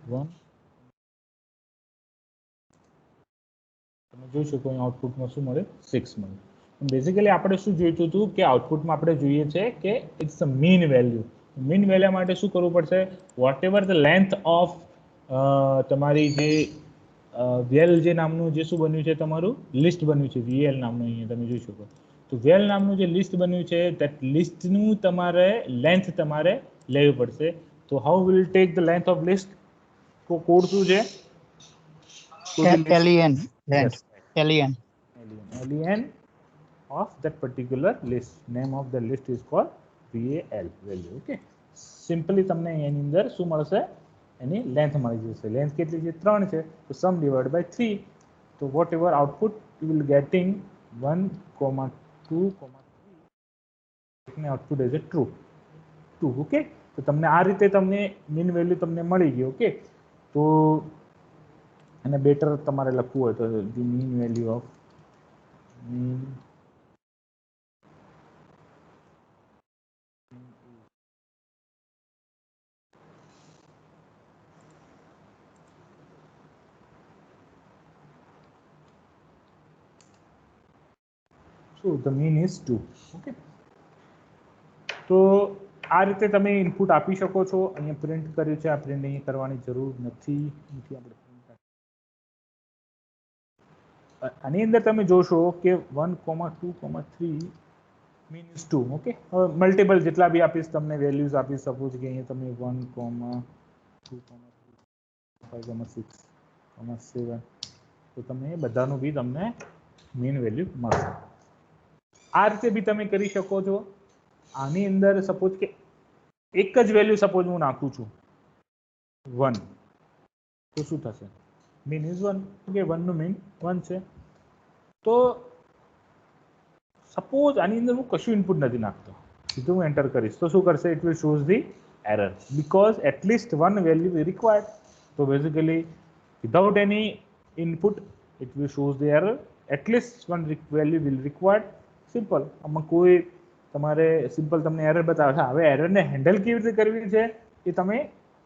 1, તમે જોઈ શકો અહીં આઉટપુટમાં શું મળે, 6 મળે. બેઝિકલી આપણે શું જોઈતું હતું કે આઉટપુટમાં આપણે જોઈએ છે કે it's a mean value. Mean value માટે શું કરવું પડશે, whatever the length of તમારી જે વેલ જે નામનું જે શું બન્યું છે તમારું લિસ્ટ બન્યું છે, વીએલ નામનું અહીંયા તમે જોઈ શકો. તો વેલ નામનું જે લિસ્ટ બન્યું છે દેટ લિસ્ટનું તમારે લેન્થ તમારે લેવી પડશે. તો how will take the length of list? Code શું છે? len length. len of that particular list. Name of the list is called val value. Okay, simply તમને એની અંદર શું મળશે, એની લેન્થ મળી જશે. લેન્થ કેટલી છે? 3 છે. તો સમ ડિવાઇડ બાય 3. તો whatever output you will getting 1,2,3 ને output as a true. Okay, તો તમને આ રીતે તમને મીન વેલ્યુ તમને મળી ગઈ. ઓકે, તો અને બેટર તમારે લખવું હોય તો the mean value of mean so the mean is 2. Okay, તો આ રીતે તમે ઇનપુટ આપી શકો છો. અહીંયા પ્રિન્ટ કર્યું છે, આ પ્રિન્ટ અહીંયા કરવાની જરૂર નથી. આપણે આની અંદર તમે જોશો કે 1, 2, 3 મીન ઇઝ 2. ઓકે, હવે મલ્ટિપલ જેટલા બી આપીશ તમને વેલ્યુઝ આપી શકો છો કે અહીંયા તમે 1, 2, 3, 5, 6, 7, તો તમે બધાનું બી તમને મીન વેલ્યુ મળશે. આ રીતે બી તમે કરી શકો છો. આની અંદર સપોઝ કે એક જ વેલ્યુ સપોઝ હું નાખું છું 1, તો શું થશે? Mean is 1. ઓકે, 1 નું મીન 1 છે. તો સપોઝ આની અંદર હું કશું ઇનપુટ નથી નાખતો, સીધું હું એન્ટર કરીશ તો શું કરશે? It will shows the error because at least one value required. તો basically without any input it will shows the error. At least one value will required. Simple. આમાં કોઈ તમારે સિમ્પલ તમને એરર બતાવે છે. હવે એરરને હેન્ડલ કેવી રીતે કરવી છે એ તમે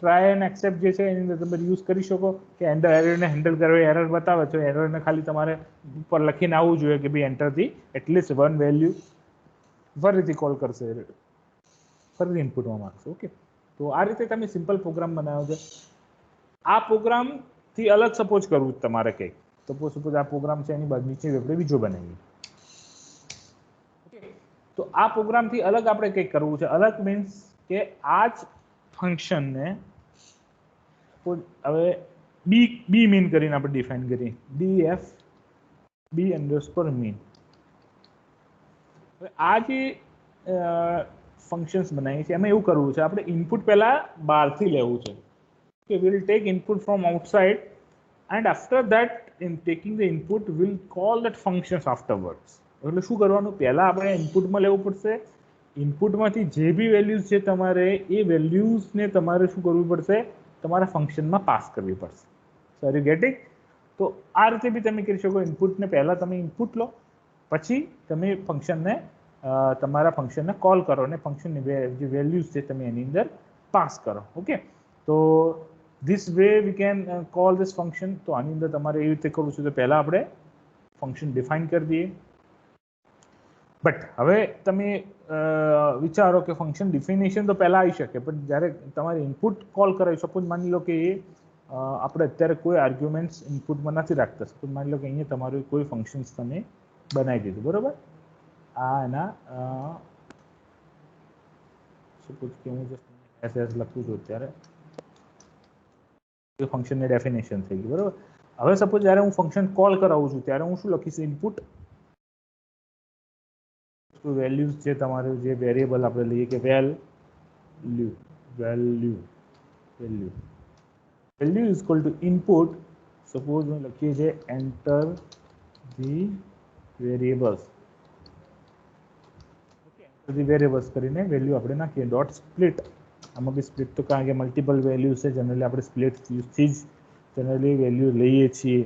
ટ્રાય એન્ડ એક્સેપ્ટ જે છે એની અંદર તમે યુઝ કરી શકો કે એરરને હેન્ડલ કરવા એરર બતાવે છે. એરરને ખાલી તમારે ઉપર લખીને આવવું જોઈએ કે ભાઈ એન્ટરથી એટલીસ્ટ વન વેલ્યુ ફરીથી કોલ કરશે, ફરીથી ઇનપુટમાં માંગશે. ઓકે, તો આ રીતે તમે સિમ્પલ પ્રોગ્રામ બનાવ્યો છે. આ પ્રોગ્રામથી અલગ સપોઝ કરવું તમારે કંઈક, સપોઝ આ પ્રોગ્રામ છે એની બાદ નીચે આપણે બીજો બનાવીએ. ઓકે, તો આ પ્રોગ્રામથી અલગ આપણે કંઈક કરવું છે. અલગ મીન્સ કે આ જ ફંક્શનને હવે બી મીન કરીને આપણે ડિફાઇન કરીએ, df b અંડરસ્કોર મીન. હવે આ જે ફંક્શન્સ બનાવીએ છીએ એમાં એવું કરવું છે આપણે ઇનપુટ પહેલા બહારથી લેવું છે કે will take input from outside and after that in taking the input will call that functions આફ્ટરવર્ડ્સ. એટલે શું કરવાનું? પહેલા આપણે ઇનપુટમાં લેવું પડશે. ઇનપુટમાંથી જે બી વેલ્યુઝ છે તમારે એ વેલ્યુઝને તમારે શું કરવું પડશે? તમારા ફંક્શનમાં પાસ કરવી પડશે. સો આર યુ ગેટિંગ? તો આ રીતે બી તમે કરી શકો. ઇનપુટને પહેલા તમે ઇનપુટ લો, પછી તમે ફંક્શનને તમારા ફંક્શનને કોલ કરો અને ફંક્શનની જે વેલ્યુઝ છે તમે એની અંદર પાસ કરો. ઓકે, તો this way we can call this function. તો આની અંદર તમારે એવી રીતે કરવું છે તો પહેલા આપણે ફંક્શન ડિફાઇન કરી દઈએ. બટ હવે તમે વિચારો કે ફંક્શન ડિફિનેશન તો પહેલા આવી શકે, પણ જ્યારે તમારે ઇનપુટ કોલ કરાવી, સપોઝ માની લો કે આપણે અત્યારે કોઈ આર્ગ્યુમેન્ટ્સ ઇનપુટમાં નથી રાખતા. સપોઝ માની લો કે અહીંયા તમારું કોઈ ફંક્શન્સ તમે બનાવી દીધું, બરોબર? આ એના સપોઝ કે હું જસ્ટ એસ લખું છું અત્યારે ફંક્શનની ડેફિનેશન થઈ ગઈ, બરોબર? હવે સપોઝ જ્યારે હું ફંક્શન કોલ કરાવું છું ત્યારે હું શું લખીશ? ઇનપુટ વેલ્યુઝ છે તમારું જે વેરિયેબલ આપણે લઈએ કે value is equal to input. Suppose હું લખીએ છીએ એન્ટર ધી વેરિયેબલ્સ. વેરિયેબલ્સ કરીને વેલ્યુ આપણે નાખીએ. Dot split. આમાં બી સ્પ્લિટ તો કારણ કે મલ્ટિપલ વેલ્યુ છે, જનરલી આપણે સ્પ્લિટ યુઝથી જ જનરલી વેલ્યુ લઈએ છીએ.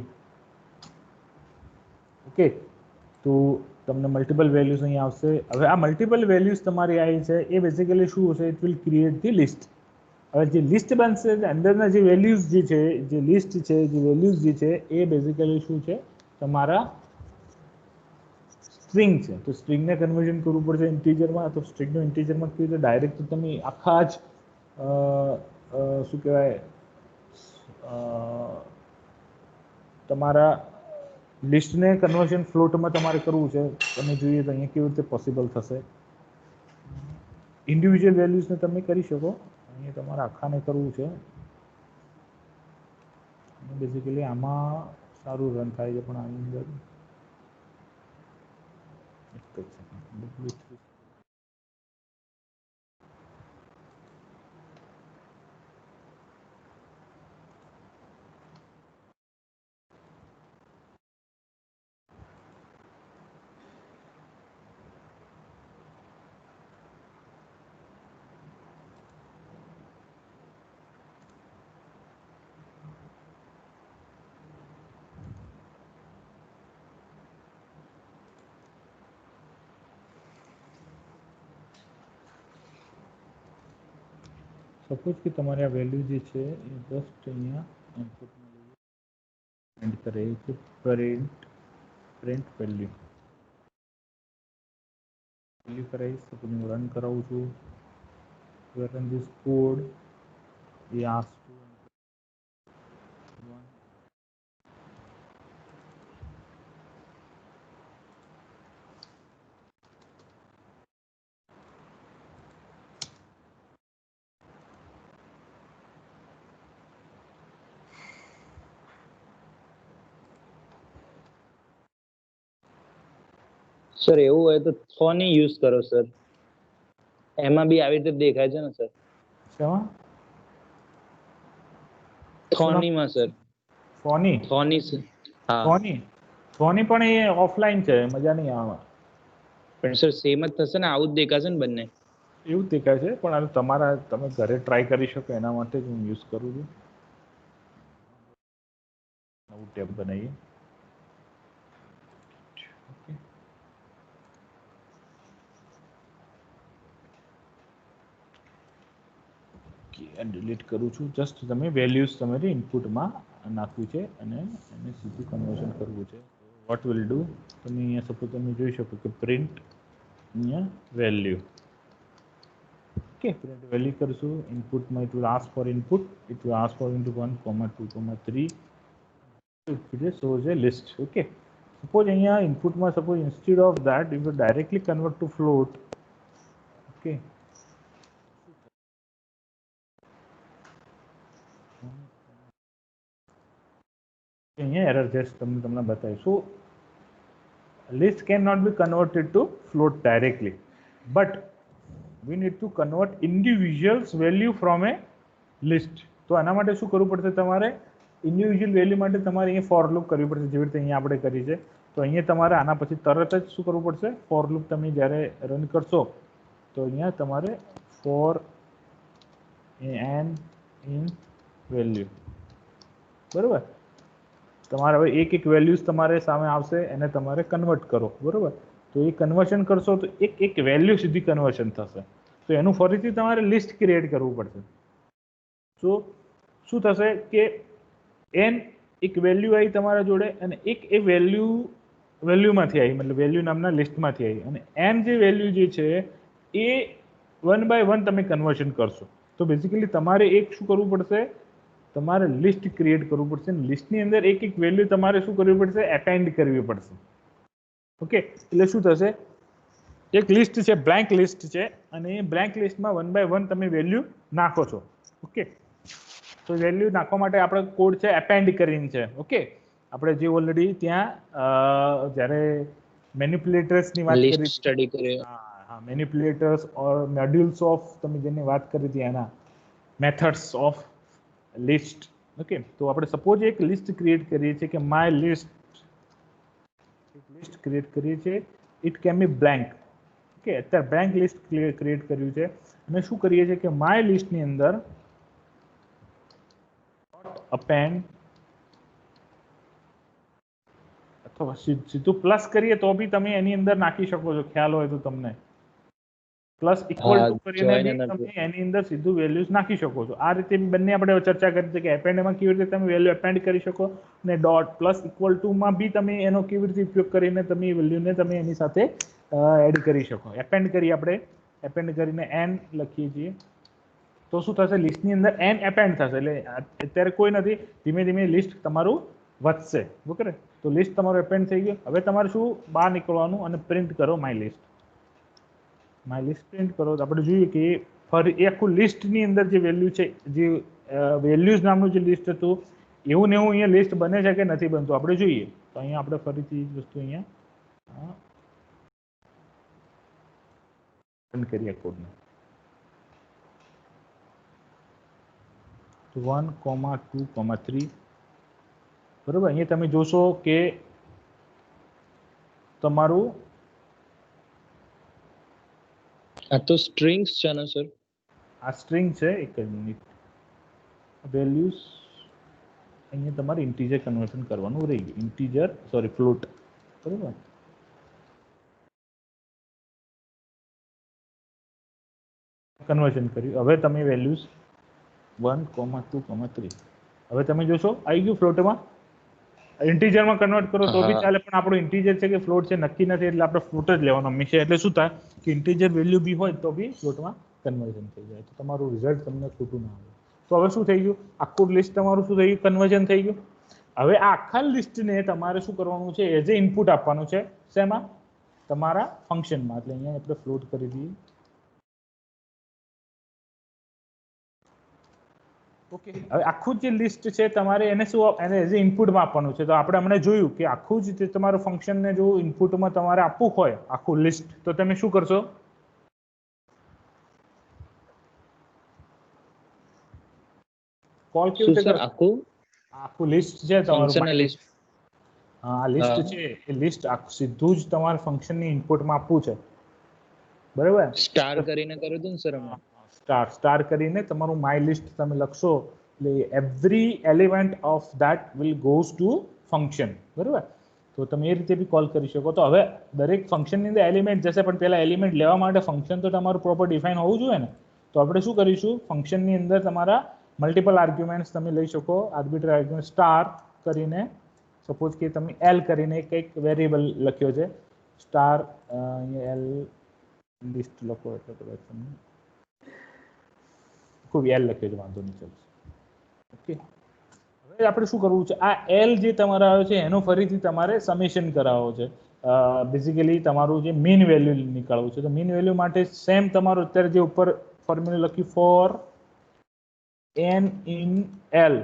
ઓકે, તો તમને મલ્ટિપલ વેલ્યુઝ અહીં આવશે. હવે આ મલ્ટિપલ વેલ્યુઝ તમારી આવી છે એ બેઝિકલી શું હશે? It will create the list. હવે જે લિસ્ટ બનશે અંદરના જે વેલ્યુઝ જે છે, જે લિસ્ટ છે, જે વેલ્યુઝ જે છે એ બેઝિકલી શું છે? તમારા સ્ટ્રિંગ છે. તો સ્ટ્રિંગને કન્વર્ઝન કરવું પડશે ઇન્ટીજરમાં. તો સ્ટ્રિંગનું ઇન્ટીજરમાં કેવી રીતે? ડાયરેક્ટ તમે આખા જ શું કહેવાય તમારા લિસ્ટને કન્વર્ઝન ફ્લોટમાં તમારે કરવું છે. તમે જોઈએ તો અહીંયા કેવી રીતે પોસિબલ થશે? ઇન્ડિવિજ્યુઅલ વેલ્યુઝને તમે કરી શકો. અહીંયા તમારે આખાને કરવું છે. બેઝિકલી આમાં સારું રન થાય છે, પણ આની અંદર સપોઝ કે તમારે આ વેલ્યુ જે છે એ જસ્ટ અહીંયા ઇનપુટમાં લઈએ એન્ડ કરે કે પ્રિન્ટ વેલ્યુ કરાવીશ. સપોઝ હું રન કરાવું છું. run this code. We ask to one. Sir એવું હોય તો થોની યુઝ કરો સર. એમાં બી આવી રીતે દેખાય છે ને સર. શેમાં? થોનીમાં સર. ફોની થોની સર. હા ફોની પણ એ ઓફલાઈન છે, મજા નહીં આવે. પણ સર સેમ જ થશે ને, આવું જ દેખાશે ને બંને. એવું જ દેખાય છે, પણ આ તમે ઘરે ટ્રાય કરી શકો એના માટે જ હું યુઝ કરું છું. નવું ટેબ બનાવીએ. ડિલીટ કરું છું. જસ્ટ તમે વેલ્યુઝ તમારી ઇનપુટમાં નાખવું છે અને એને સીધું કન્વર્ઝન કરવું છે. વોટ વિલ ડુ, તમે અહીંયા સપોઝ તમે જોઈ શકો કે પ્રિન્ટ અહીંયા વેલ્યુ. ઓકે, પ્રિન્ટ વેલ્યુ કરશું. ઇનપુટમાં it will ask for input, it will ask for into 1, 2, 3. it shows a list. Okay, suppose અહીંયા ઇનપુટમાં suppose instead of that you will directly convert to float. Okay, અહીંયા error just તમને બતાવીશ. So list cannot be converted to float directly, but we need to convert individuals value from a list. તો આના માટે શું કરવું પડશે? તમારે ઇન્ડિવિજ્યુઅલ વેલ્યુ માટે તમારે અહીંયા ફોર લૂપ કરવી પડશે, જેવી રીતે અહીંયા આપણે કરી છે. તો અહીંયા તમારે આના પછી તરત જ શું કરવું પડશે? ફોર લૂપ તમે જ્યારે રન કરશો તો અહીંયા તમારે ફોર એન ઇન વેલ્યુ, બરાબર. તમારે હવે એક વેલ્યુઝ તમારે સામે આવશે, એને તમારે કન્વર્ટ કરો, બરાબર. તો એ કન્વર્શન કરશો તો એક વેલ્યુ સીધી કન્વર્શન થશે. તો એનું ફરીથી તમારે લિસ્ટ ક્રિએટ કરવું પડશે. તો શું થશે કે એન એક વેલ્યુ આવી તમારા જોડે અને એક એ વેલ્યુમાંથી આવી, મતલબ વેલ્યુ નામના લિસ્ટમાંથી આવી, અને એન જે વેલ્યુ જે છે એ 1 by 1 તમે કન્વર્શન કરશો. તો બેઝિકલી તમારે એક શું કરવું પડશે? તમારે લિસ્ટ ક્રિએટ કરવું પડશે. લિસ્ટની અંદર એક વેલ્યુ તમારે શું કરવી પડશે? એપેન્ડ કરવી પડશે. ઓકે, એટલે શું થશે? એક લિસ્ટ છે, બ્લેન્ક લિસ્ટ છે, અને એ બ્લેન્ક લિસ્ટમાં 1 by 1 તમે વેલ્યુ નાખો છો. ઓકે, તો વેલ્યુ નાખવા માટે આપણે કોડ છે એપેન્ડ કરીને છે. ઓકે, આપણે જે ઓલરેડી ત્યાં જ્યારે મેનિપ્યુલેટર્સની વાત કરી, લિસ્ટ સ્ટડી કરીએ. હા, મેનિપ્યુલેટર્સ ઓર મોડ્યુલ્સ ઓફ તમે જેની વાત કરી હતી એના મેથડ્સ ઓફ લિસ્ટ. ઓકે, તો આપણે સપોઝ એક લિસ્ટ ક્રિએટ કરીએ છીએ કે માય લિસ્ટ, એક લિસ્ટ ક્રિએટ કરીએ છીએ. It can be blank. Okay, અત્યારે બ્લેન્ક લિસ્ટ ક્રિએટ કર્યું છે અને શું કરીએ છીએ કે માય લિસ્ટની અંદર append અથવા સીધું પ્લસ કરીએ તો બી તમે એની અંદર નાખી શકો છો, ખ્યાલ હોય તો તમને. પ્લસ ઇક્વલ ટુ કરીને બી તમે એની અંદર સીધું વેલ્યુઝ નાખી શકો છો. આ રીતે બંને આપણે ચર્ચા કરી છે કે એપેન્ડમાં કેવી રીતે તમે વેલ્યુ એપેન્ડ કરી શકો, અને ડોટ પ્લસ ઇક્વલ ટુમાં બી તમે એનો કેવી રીતે ઉપયોગ કરીને તમે વેલ્યુને તમે એની સાથે એડ કરી શકો. એપેન્ડ કરી આપણે એપેન્ડ કરીને એન લખીએ છીએ તો શું થશે? લિસ્ટની અંદર એન એપેન્ડ થશે. એટલે અત્યારે કોઈ નથી, ધીમે ધીમે લિસ્ટ તમારું વધશે. ઓકે, તો લિસ્ટ તમારું એપેન્ડ થઈ ગયું. હવે તમારે શું બહાર નીકળવાનું અને પ્રિન્ટ કરો my list. My list print કરો તો આપણે જોઈએ કે ફરી એ આખું લિસ્ટની અંદર જે વેલ્યુ છે, જે વેલ્યુઝ નામનું જે લિસ્ટ હતું એવું ને એવું અહીંયા લિસ્ટ બને છે કે નથી બનતું આપણે જોઈએ. તો અહીંયા આપણે ફરીથી વસ્તુ અહીંયા રન કરીએ કોડને. 1, 2, 3, બરોબર. અહીંયા તમે જોશો કે તમારું આ તો સ્ટ્રિંગ્સ છે ને સર? આ સ્ટ્રિંગ છે. એક જ મિનિટ. વેલ્યુઝ અહીંયા તમારે ઇન્ટીજર કન્વર્શન કરવાનું રહી ગયું. ઇન્ટીજર સોરી ફ્લોટ, બરોબર. કન્વર્શન કર્યું. હવે તમે વેલ્યુઝ 1,2,3. હવે તમે જોશો આવી ગયું ફ્લોટમાં. ઇન્ટીજરમાં કન્વર્ટ કરો તો બી ચાલે, પણ આપણો ઇન્ટીજર છે કે ફ્લોટ છે નક્કી નથી, એટલે આપણે ફ્લોટ જ લેવાનો હંમેશા. એટલે શું થાય કે ઇન્ટીજર વેલ્યુ બી હોય તો બી ફ્લોટમાં કન્વર્ઝન થઈ જાય, તો તમારું રિઝલ્ટ તમને ખોટું ના આવે. તો હવે શું થઈ ગયું, આખું લિસ્ટ તમારું શું થઈ ગયું, કન્વર્ઝન થઈ ગયું. હવે આ આખા લિસ્ટને તમારે શું કરવાનું છે, એઝ એ ઇનપુટ આપવાનું છે. શેમાં? તમારા ફંક્શનમાં. એટલે અહીંયા આપણે ફ્લોટ કરી દઈએ. ઓકે, હવે આખું જે લિસ્ટ છે તમારે એને શું, એને એઝ એ ઇનપુટમાં આપવાનું છે. તો આપણે હમણાં જોયું કે આખું જ તે તમારું ફંક્શનને જો ઇનપુટમાં તમારે આપવું હોય આખું લિસ્ટ, તો તમે શું કરશો? કોલ કેવી રીતે કરશો? આખું લિસ્ટ છે તમારું, આ લિસ્ટ છે એ લિસ્ટ સીધું જ તમારા ફંક્શનની ઇનપુટમાં આપવું છે, બરાબર? સ્ટાર કરીને કરો તો સર અમે સ્ટાર કરીને તમારું માય લિસ્ટ તમે લખશો, એટલે every element of that will goes to function, બરાબર? તો તમે એ રીતે બી કોલ કરી શકો. તો હવે દરેક ફંક્શનની અંદર એલિમેન્ટ જશે, પણ પહેલા એલિમેન્ટ લેવા માટે ફંક્શન તો તમારું પ્રોપર ડિફાઇન હોવું જોઈએ ને. તો આપણે શું કરીશું, ફંક્શનની અંદર તમારા મલ્ટિપલ આર્ગ્યુમેન્ટ્સ તમે લઈ શકો. આર્બિટ્રરી આર્ગ્યુમેન્ટ સ્ટાર કરીને, સપોઝ કે તમે એલ કરીને કંઈક વેરિયેબલ લખ્યો છે, સ્ટાર અહીંયા એલ લિસ્ટ લખો એટલે કદાચ તમને કોઈ એલ લખ્યો છે, વાંધો નહીં, ચાલશે. ઓકે, હવે આપણે શું કરવું છે, આ એલ જે તમારા આવે છે એનો ફરીથી તમારે સમેશન કરાવવો છે. બેઝિકલી તમારું જે મીન વેલ્યુ નીકાળવું છે. તો મીન વેલ્યુ માટે સેમ તમારું અત્યારે જે ઉપર ફોર્મ્યુલા લખ્યું ફોર એન ઇન એલ,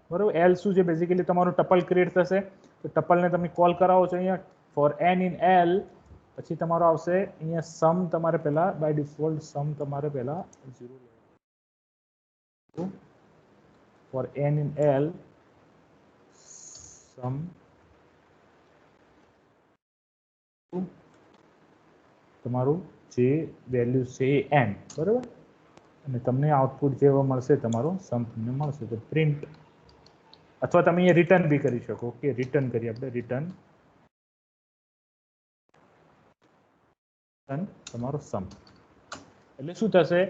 બરોબર? એલ શું છે, બેઝિકલી તમારું ટપલ ક્રિએટ થશે. તો ટપલને તમે કોલ કરાવો છો અહીંયા ફોર એન ઇન એલ, પછી તમારો આવશે અહીંયા સમ. તમારે પહેલા બાય ડિફોલ્ટ સમ તમારે પહેલા 0 ફોર એન ઇન એલ સમ તમારું જે વેલ્યુ છે એન, બરાબર? અને તમને આઉટપુટ જેવો મળશે તમારો સમ તમને મળશે. તો પ્રિન્ટ, અથવા તમે અહીંયા રિટર્ન બી કરી શકો. ઓકે, રિટર્ન કરીએ આપણે, રિટર્ન તમારો સમ. એટલે શું થશે,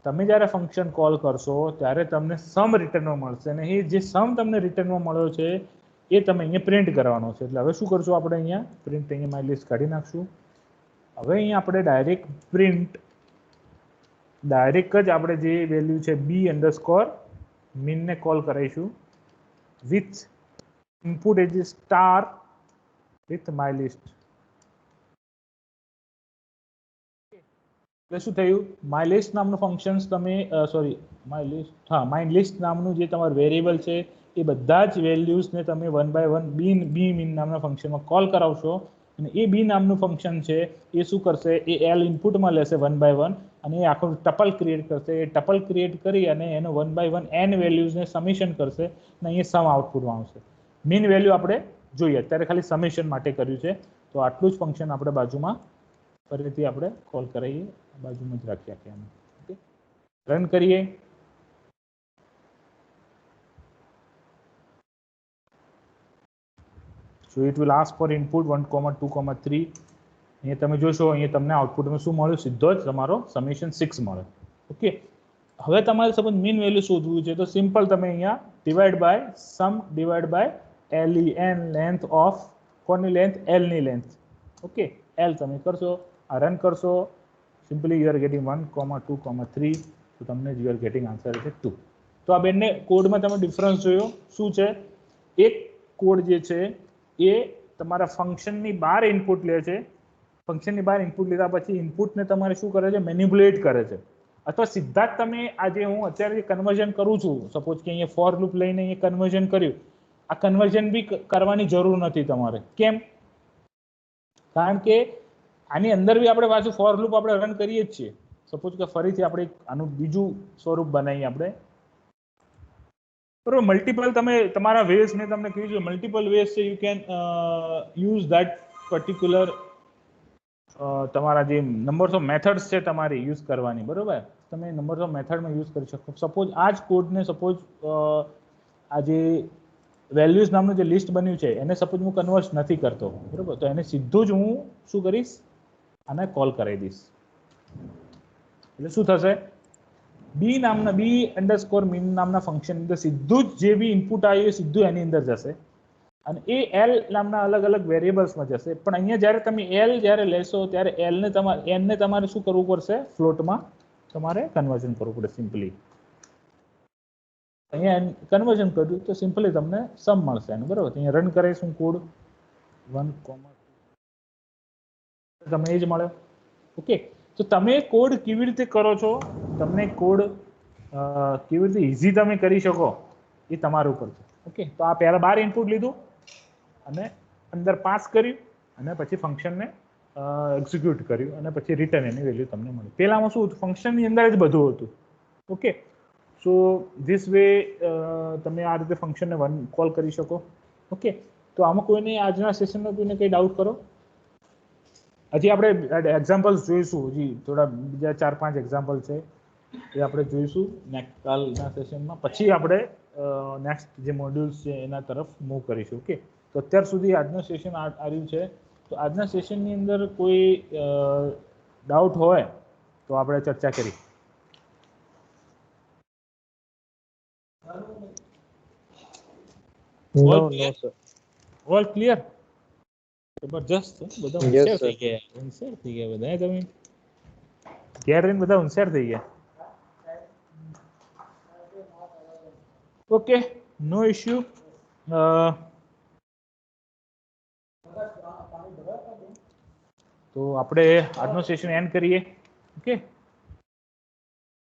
તમે જ્યારે ફંક્શન કોલ કરશો ત્યારે તમને સમ રિટર્નમાં મળશે, અને એ જે સમ તમને રિટર્નમાં મળ્યો છે એ તમે અહીંયા પ્રિન્ટ કરવાનો છે. એટલે હવે શું કરશું આપણે, અહીંયા પ્રિન્ટ, અહીંયા માય લિસ્ટ કાઢી નાખશું. હવે અહીંયા આપણે ડાયરેક્ટ જ આપણે જે વેલ્યુ છે બી અંડરસ્કોર મીનને કોલ કરાવીશું with input age star with my list. એટલે શું થયું, માય લિસ્ટ નામનું ફંક્શન તમે માય લિસ્ટ નામનું જે તમારું વેરિયેબલ છે એ બધા જ વેલ્યુઝને તમે 1 by 1 બી મીન નામના ફંક્શનમાં કોલ કરાવશો, અને એ બી નામનું ફંક્શન છે એ શું કરશે, એ એલ ઇનપુટમાં લેશે 1 by 1, અને એ આખું ટપલ ક્રિએટ કરશે. એ ટપલ ક્રિએટ કરી અને એનો 1 by 1 એન વેલ્યુઝને સમેશન કરશે, અને અહીંયા સમ આઉટપુટમાં આવશે. મીન વેલ્યુ આપણે જોઈએ, અત્યારે ખાલી સમેશન માટે કર્યું છે. તો આટલું જ ફંક્શન આપણે બાજુમાં ફરીથી આપણે કોલ કરાવીએ, બાજુમાં જ રાખીએ આપણે. ઓકે, રન કરીએ. So it will ask for input 1,2,3. અહીંયા તમે જોશો, અહીંયા તમને આઉટપુટમાં શું મળ્યું, સીધો જ તમારો સમેશન 6 મળે. ઓકે, હવે તમારે સપોઝ મીન વેલ્યુ શોધવું છે, તો સિમ્પલ તમે અહીંયા divide by sum divide by LEN length of કોની લેન્થ, L ની લેન્થ. ઓકે, L તમે કરશો, આ રન કરશો, સિમ્પલી યુ આર ગેટિંગ 1,2,3. તો તમને યુ આર ગેટિંગ આન્સર છે 2. તો આ બંને કોડમાં તમે ડિફરન્સ જોયો શું છે. એક કોડ જે છે એ તમારા ફંક્શનની બહાર ઇનપુટ લે છે, ફંક્શનની બહાર ઇનપુટ લીધા પછી ઇનપુટને તમારે શું કરે છે, મેનિપ્યુલેટ કરે છે. અથવા સીધા જ તમે આજે હું અત્યારે જે કન્વર્ઝન કરું છું, સપોઝ કે અહીંયા ફોર લૂપ લઈને અહીંયા કન્વર્ઝન કર્યું, આ કન્વર્ઝન બી કરવાની જરૂર નથી તમારે. કેમ? કારણ કે આની અંદર બી આપણે પાછું ફોર લૂપ આપણે રન કરીએ જ છીએ. સપોઝ કે ફરીથી આપણે આનું બીજું સ્વરૂપ બનાવીએ આપણે, બરોબર? મલ્ટિપલ તમે તમારા વેઝ, મેં તમને કહ્યું છે મલ્ટિપલ વેઝ છે, you can use that particular તમારા જે નંબર્સ ઓફ મેથડ્સ છે તમારી યુઝ કરવાની, બરોબર? તમે નંબર્સ ઓફ મેથડમાં યુઝ કરી શકો. સપોઝ આ જ કોડને સપોઝ આ જે વેલ્યુઝ નામનું જે લિસ્ટ બન્યું છે એને સપોઝ હું કન્વર્ટ નથી કરતો, બરોબર? તો એને સીધું જ હું શું કરીશ, આને કોલ કરાવી દઈશ. એટલે શું થશે, બી નામના b_min નામના ફંક્શન અંદર સીધું જ જે બી ઇનપુટ આવ્યું એ સીધું એની અંદર જશે અને એ l નામના અલગ અલગ વેરિયેબલ્સમાં જશે. પણ અહીંયા જ્યારે તમે l જ્યારે લેશો ત્યારે n ને તમારે શું કરવું પડશે? ફ્લોટમાં તમારે કન્વર્ઝન કરવું પડે સિમ્પલી. અહીંયા કન્વર્ઝન કર્યું તો સિમ્પલી તમને સમ મળશે એનું, બરાબર. અહીંયા રન કરીશું કોડ 1, તમને એ જ મળે. ઓકે, તો તમે કોડ કેવી રીતે કરો છો, તમને કોડ કેવી રીતે ઇઝી તમે કરી શકો એ તમારા ઉપર છે. ઓકે, તો આ પહેલા 12 ઇનપુટ લીધું અને અંદર પાસ કર્યું અને પછી ફંક્શનને એક્ઝિક્યુટ કર્યું અને પછી રિટર્ન એની વેલ્યુ તમને મળી. પહેલામાં શું હતું? ફંક્શનની અંદર જ બધું હતું. ઓકે, સો ધીસ વે તમે આ રીતે ફંક્શનને કોલ કરી શકો. ઓકે, તો આમાં કોઈને આજના સેશનમાં કોઈને કંઈ ડાઉટ કરો? હજી આપણે એક્ઝામ્પલ્સ જોઈશું, હજી થોડા બીજા 4-5 એક્ઝામ્પલ છે એ આપણે જોઈશું કાલના સેશનમાં. પછી આપણે નેક્સ્ટ જે મોડ્યુલ્સ છે એના તરફ મૂવ કરીશું. ઓકે, તો અત્યાર સુધી આજનું સેશન આવ્યું છે. તો આજના સેશનની અંદર કોઈ ડાઉટ હોય તો આપણે ચર્ચા કરી. All clear? જબરજસ્ત, બધા હોશિયાર થઈ ગયા. હોશિયાર થઈ ગયા બધા. તમે ઘેર રહીને બધા હોશિયાર થઈ ગયા. ઓકે, નો ઇશ્યુ. તો આપણે આજનો સેશન એન્ડ કરીએ. ઓકે.